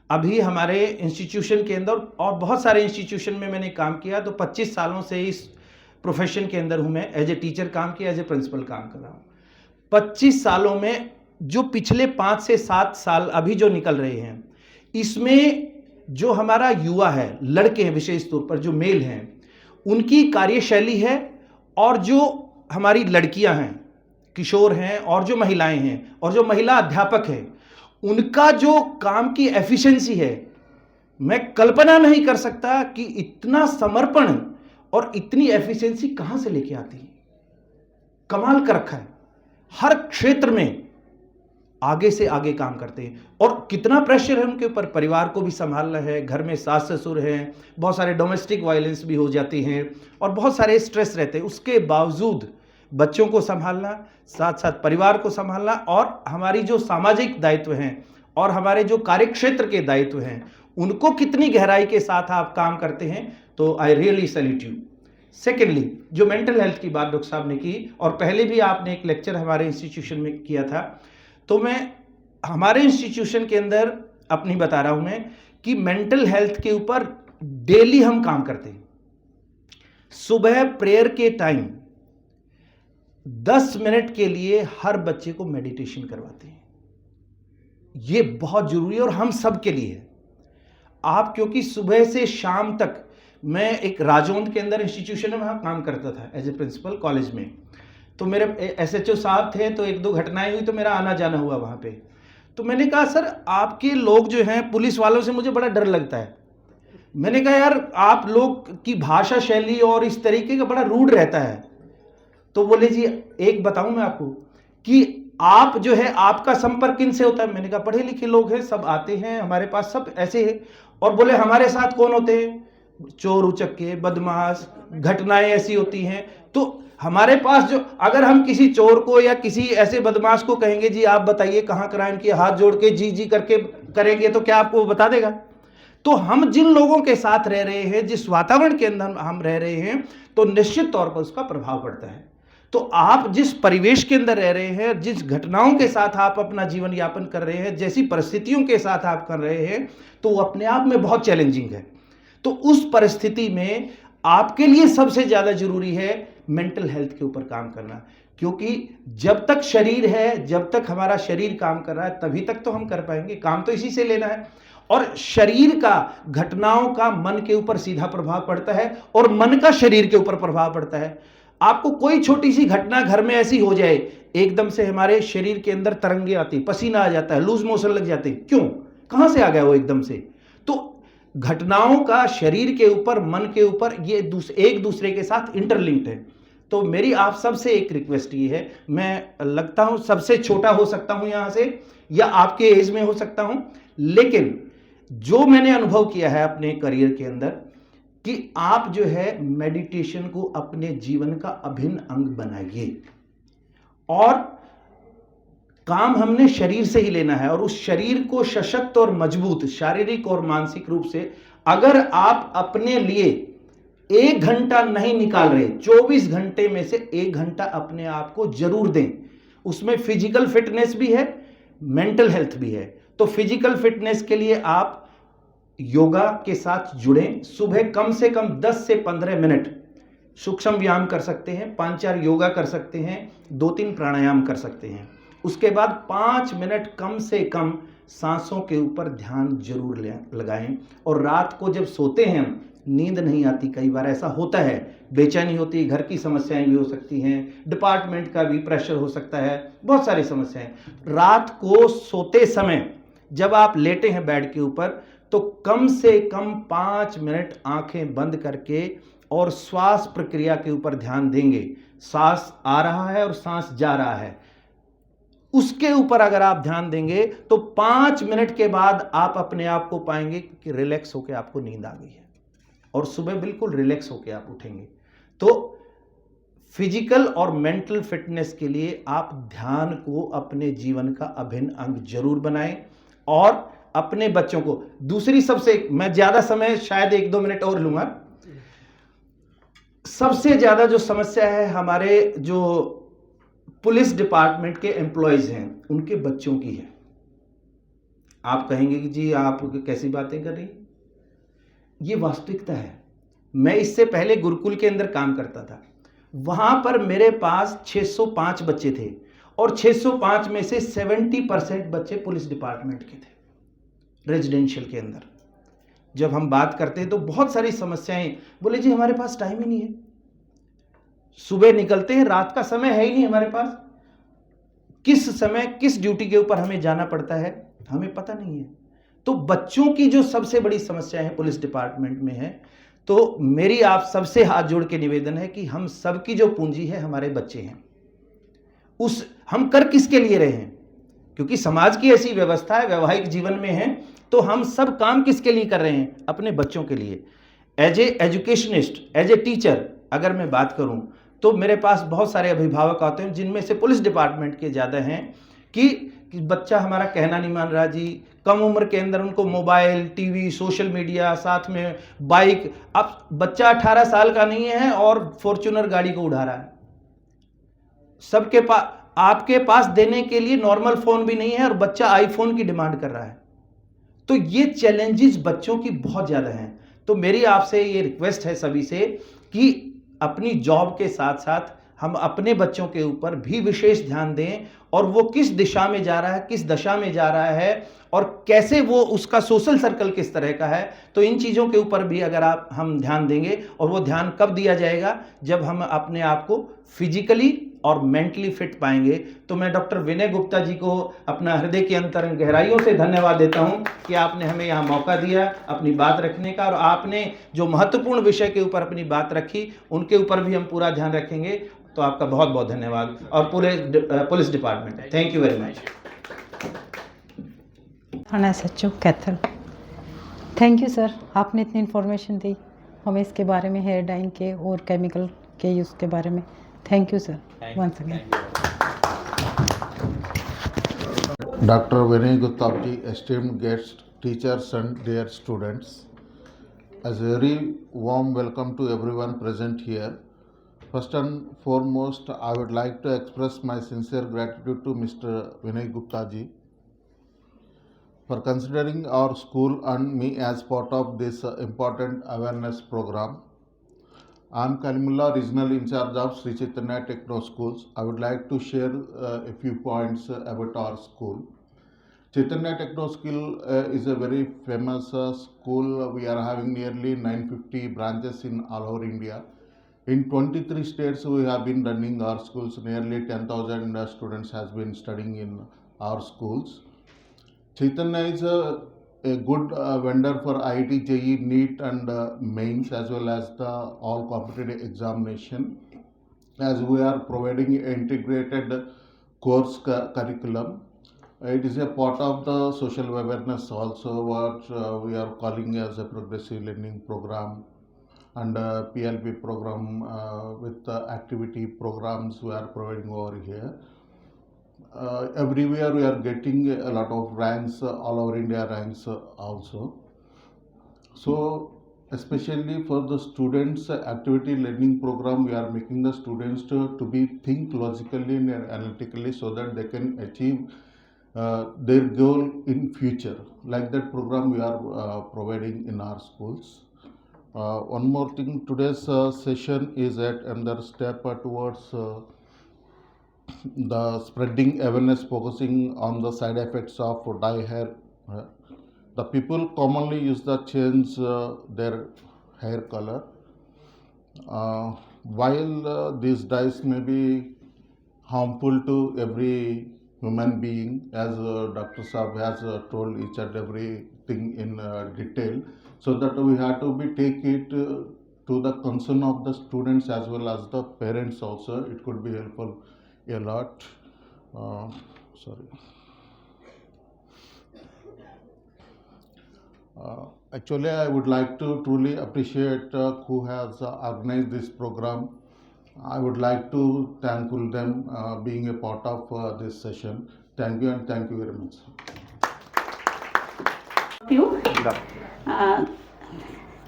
अभी हमारे इंस्टीट्यूशन के अंदर, और बहुत सारे इंस्टीट्यूशन में मैंने काम किया, तो 25 सालों से इस प्रोफेशन के अंदर हूँ मैं। एज ए टीचर काम किया, एज ए प्रिंसिपल काम कर रहा हूँ। 25 सालों में जो पिछले 5 से 7 साल अभी जो निकल रहे हैं, इसमें जो हमारा युवा है, लड़के हैं विशेष तौर पर, जो मेल हैं, उनकी कार्यशैली है, और जो हमारी लड़कियां हैं, किशोर हैं, और जो महिलाएं हैं, और जो महिला अध्यापक हैं, उनका जो काम की एफिशिएंसी है, मैं कल्पना नहीं कर सकता कि इतना समर्पण और इतनी एफिशिएंसी कहां से लेके आती है। कमाल कर रखा है, हर क्षेत्र में आगे से आगे काम करते हैं। और कितना प्रेशर है उनके ऊपर, परिवार को भी संभालना है, घर में सास ससुर हैं, बहुत सारे डोमेस्टिक वायलेंस भी हो जाती हैं और बहुत सारे स्ट्रेस रहते हैं। उसके बावजूद बच्चों को संभालना, साथ साथ परिवार को संभालना, और हमारी जो सामाजिक दायित्व हैं और हमारे जो कार्यक्षेत्र के दायित्व हैं उनको कितनी गहराई के साथ आप काम करते हैं, तो I really salute you. Secondly, जो मेंटल हेल्थ की बात डॉक्टर साहब ने की, और पहले भी आपने एक लेक्चर हमारे इंस्टीट्यूशन में किया था, तो मैं हमारे इंस्टीट्यूशन के अंदर अपनी बता रहा हूं मैं कि मेंटल हेल्थ के ऊपर डेली हम काम करते हैं। सुबह प्रेयर के टाइम 10 मिनट के लिए हर बच्चे को मेडिटेशन करवाते हैं। ये बहुत जरूरी है और हम सब के लिए है। आप, क्योंकि सुबह से शाम तक मैं एक राजौंद के अंदर इंस्टीट्यूशन में वहां काम करता था एज ए प्रिंसिपल कॉलेज में, तो मेरे एसएचओ साहब थे, तो एक दो घटनाएं हुई तो मेरा आना जाना हुआ वहां पे। तो मैंने कहा सर आपके लोग जो हैं, पुलिस वालों से मुझे बड़ा डर लगता है। मैंने कहा यार आप लोग की भाषा शैली और इस तरीके का बड़ा रूड रहता है। तो बोले जी एक बताऊं मैं आपको कि आप जो है आपका संपर्क किन से होता है। मैंने कहा पढ़े लिखे लोग हैं, सब आते हैं हमारे पास, सब ऐसे हैं। और बोले हमारे साथ कौन होते हैं, चोर उचक्के बदमाश, घटनाएं ऐसी होती हैं। तो हमारे पास जो, अगर हम किसी चोर को या किसी ऐसे बदमाश को कहेंगे जी आप बताइए कहां क्राइम किया, हाथ जोड़ के जी जी करके करेंगे तो क्या आपको बता देगा। तो हम जिन लोगों के साथ रह रहे हैं, जिस वातावरण के अंदर हम रह रहे हैं, तो निश्चित तौर पर उसका प्रभाव पड़ता है। तो आप जिस परिवेश के अंदर रह रहे हैं, जिस घटनाओं के साथ आप अपना जीवन यापन कर रहे हैं, जैसी परिस्थितियों के साथ आप कर रहे हैं, तो वो अपने आप में बहुत चैलेंजिंग है। तो उस परिस्थिति में आपके लिए सबसे ज्यादा जरूरी है मेंटल हेल्थ के ऊपर काम करना, क्योंकि जब तक शरीर है, जब तक हमारा शरीर काम कर रहा है, तभी तक तो हम कर पाएंगे, काम तो इसी से लेना है। और शरीर का, घटनाओं का मन के ऊपर सीधा प्रभाव पड़ता है और मन का शरीर के ऊपर प्रभाव पड़ता है। आपको कोई छोटी सी घटना घर में ऐसी हो जाए, एकदम से हमारे शरीर के अंदर तरंगे आती, पसीना आ जाता है, लूज मोशन लग जाते हैं, क्यों, कहां से आ गया वो एकदम से। तो घटनाओं का शरीर के ऊपर, मन के ऊपर, ये एक दूसरे के साथ इंटरलिंक्ड है। तो मेरी आप सबसे एक रिक्वेस्ट ये है, मैं लगता हूं सबसे छोटा हो सकता हूं यहां से, या आपके एज में हो सकता हूं, लेकिन जो मैंने अनुभव किया है अपने करियर के अंदर, कि आप जो है मेडिटेशन को अपने जीवन का अभिन्न अंग बनाइए। और काम हमने शरीर से ही लेना है, और उस शरीर को सशक्त और मजबूत शारीरिक और मानसिक रूप से अगर आप अपने लिए 1 घंटा नहीं निकाल रहे, 24 घंटे में से 1 घंटा अपने आप को जरूर दें। उसमें फिजिकल फिटनेस भी है, मेंटल हेल्थ भी है। तो फिजिकल फिटनेस के लिए आप योगा के साथ जुड़ें। सुबह कम से कम 10 से 15 मिनट सूक्ष्म व्यायाम कर सकते हैं, 5-4 योगा कर सकते हैं, 2-3 प्राणायाम कर सकते हैं। उसके बाद 5 मिनट कम से कम सांसों के ऊपर ध्यान जरूर लगाएं। और रात को जब सोते हैं, नींद नहीं आती, कई बार ऐसा होता है, बेचैनी होती है, घर की समस्याएं भी हो सकती हैं, डिपार्टमेंट का भी प्रेशर हो सकता है, बहुत सारी समस्याएं। रात को सोते समय जब आप लेटे हैं बेड के ऊपर, तो कम से कम 5 मिनट आंखें बंद करके और श्वास प्रक्रिया के ऊपर ध्यान देंगे। सांस आ रहा है और सांस जा रहा है, उसके ऊपर अगर आप ध्यान देंगे तो 5 मिनट के बाद आप अपने आप को पाएंगे कि रिलैक्स होकर आपको नींद आ गई है, और सुबह बिल्कुल रिलैक्स होकर आप उठेंगे। तो फिजिकल और मेंटल फिटनेस के लिए आप ध्यान को अपने जीवन का अभिन्न अंग जरूर बनाएं। और अपने बच्चों को, दूसरी सबसे, मैं ज्यादा समय शायद 1-2 मिनट और लूंगा, सबसे ज्यादा जो समस्या है हमारे जो पुलिस डिपार्टमेंट के एम्प्लॉयज हैं, उनके बच्चों की है। आप कहेंगे कि जी आप कैसी बातें कर रही, ये वास्तविकता है। मैं इससे पहले गुरुकुल के अंदर काम करता था, वहां पर मेरे पास 605 बच्चे थे, और 605 में से 70% बच्चे पुलिस डिपार्टमेंट के थे, रेजिडेंशियल के अंदर। जब हम बात करते हैं तो बहुत सारी समस्याएं, बोले जी हमारे पास टाइम ही नहीं है, सुबह निकलते हैं, रात का समय है ही नहीं हमारे पास, किस समय किस ड्यूटी के ऊपर हमें जाना पड़ता है हमें पता नहीं है। तो बच्चों की जो सबसे बड़ी समस्या है पुलिस डिपार्टमेंट में है, तो मेरी आप सबसे हाथ जोड़ के निवेदन है कि हम सबकी जो पूंजी है हमारे बच्चे हैं। उस हम कर किसके लिए रहे हैं, क्योंकि समाज की ऐसी व्यवस्था है, वैवाहिक जीवन में है, तो हम सब काम किसके लिए कर रहे हैं, अपने बच्चों के लिए। As a educationist, as a teacher अगर मैं बात करूं तो मेरे पास बहुत सारे अभिभावक आते हैं जिनमें से पुलिस डिपार्टमेंट के ज़्यादा हैं कि बच्चा हमारा कहना नहीं मान रहा जी, कम उम्र के अंदर उनको मोबाइल, टीवी, सोशल मीडिया, साथ में बाइक। अब बच्चा 18 साल का नहीं है और फॉर्च्यूनर गाड़ी को उड़ा रहा है, सबके पास, आपके पास देने के लिए नॉर्मल फ़ोन भी नहीं है और बच्चा आईफोन की डिमांड कर रहा है। तो ये चैलेंजेस बच्चों की बहुत ज़्यादा हैं। तो मेरी आपसे ये रिक्वेस्ट है सभी से कि अपनी जॉब के साथ साथ हम अपने बच्चों के ऊपर भी विशेष ध्यान दें, और वो किस दिशा में जा रहा है, किस दशा में जा रहा है और कैसे वो, उसका सोशल सर्कल किस तरह का है, तो इन चीज़ों के ऊपर भी अगर हम ध्यान देंगे, और वो ध्यान कब दिया जाएगा, जब हम अपने आप को फिजिकली और मेंटली फिट पाएंगे। तो मैं डॉक्टर विनय गुप्ता जी को अपना हृदय के अंतरंग गहराइयों से धन्यवाद देता हूं कि आपने हमें यहाँ मौका दिया अपनी बात रखने का, और आपने जो महत्वपूर्ण विषय के ऊपर अपनी बात रखी उनके ऊपर भी हम पूरा ध्यान रखेंगे। तो आपका बहुत बहुत धन्यवाद, और पूरे police department, thank you very much. थाना SHO Kaithal, thank you sir, आपने इतनी इन्फॉर्मेशन दी हमें इसके बारे में, हेयर डाइंग के और केमिकल के यूज़ के बारे में। Thank you sir once again. Dr. Vinay Gupta ji, esteemed guests, teachers and dear students, a very warm welcome to everyone present here. First and foremost, I would like to express my sincere gratitude to Mr. Vinay Gupta ji for considering our school and me as part of this important awareness program. I am Kalimullah, Regional In Charge of Sri Chaitanya Techno Schools. I would like to share a few points about our school. Chaitanya Techno School is a very famous school. We are having nearly 950 branches in all over India. In 23 states we have been running our schools. Nearly 10,000 students has been studying in our schools. Chaitanya is a good vendor for IIT, JEE, NEET and mains, as well as the all competitive examination, as we are providing integrated course curriculum. It is a part of the social awareness also, what we are calling as a progressive learning program, and PLP program with activity programs we are providing over here. Everywhere we are getting a lot of ranks, all over India ranks also. So especially for the students activity learning program, we are making the students to be think logically and analytically, so that they can achieve their goal in future. Like that program we are providing in our schools. One more thing, today's session is at another step towards the spreading awareness, focusing on the side effects of dye hair. The people commonly use the change their hair color. While these dyes may be harmful to every human being, as Dr. Saab has told each and everything in detail, so that we have to be take it to the concern of the students as well as the parents also. It could be helpful a lot. Actually, I would like to truly appreciate who has organized this program. I would like to thank them being a part of this session. Thank you, and thank you very much.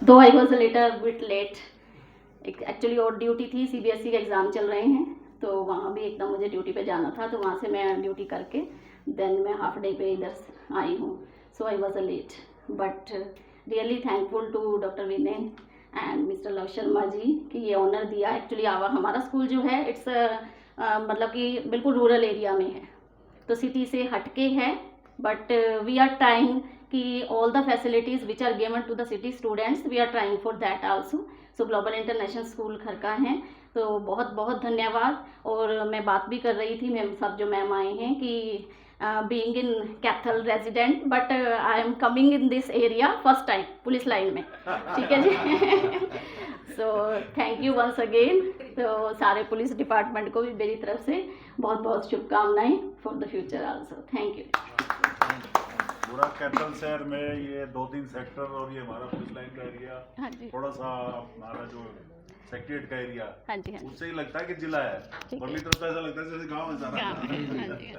Though I was a little bit late, actually और ड्यूटी थी, CBSE के एग्ज़ाम चल रहे हैं, तो वहाँ भी एकदम मुझे ड्यूटी पे जाना था, तो वहाँ से मैं ड्यूटी करके देन मैं हाफ डे पे इधर आई हूँ. So I was a late, but really thankful to doctor Vinay and mister Luv Sharma ji कि ये ऑनर दिया. एक्चुअली हमारा स्कूल जो है इट्स मतलब कि बिल्कुल रूरल एरिया में है, तो सिटी से हटके है, बट वी आर ट्राइंग कि all the facilities which are given to the city students, we are trying for that also. So global international school Kharka हैं, तो बहुत बहुत धन्यवाद. और मैं बात भी कर रही थी, मैम सब जो मैम आए हैं, कि being in Cathal resident, but I am coming in this area first time police line में, ठीक है जी. So thank you once again. तो सारे पुलिस डिपार्टमेंट को भी मेरी तरफ से बहुत बहुत शुभकामनाएं for the future also. Thank you. पूरा कैथल शहर में ये 2-3 सेक्टर और ये हमारा पुलिस लाइन का एरिया, हाँ जी. थोड़ा सा हमारा जो सेक्रेटरीट का एरिया, हाँ जी. हाँ उससे ही लगता है कि जिला है, ठीक है. परली तरफ तो ऐसा लगता है जैसे गाँव है सारा. हाँ जी.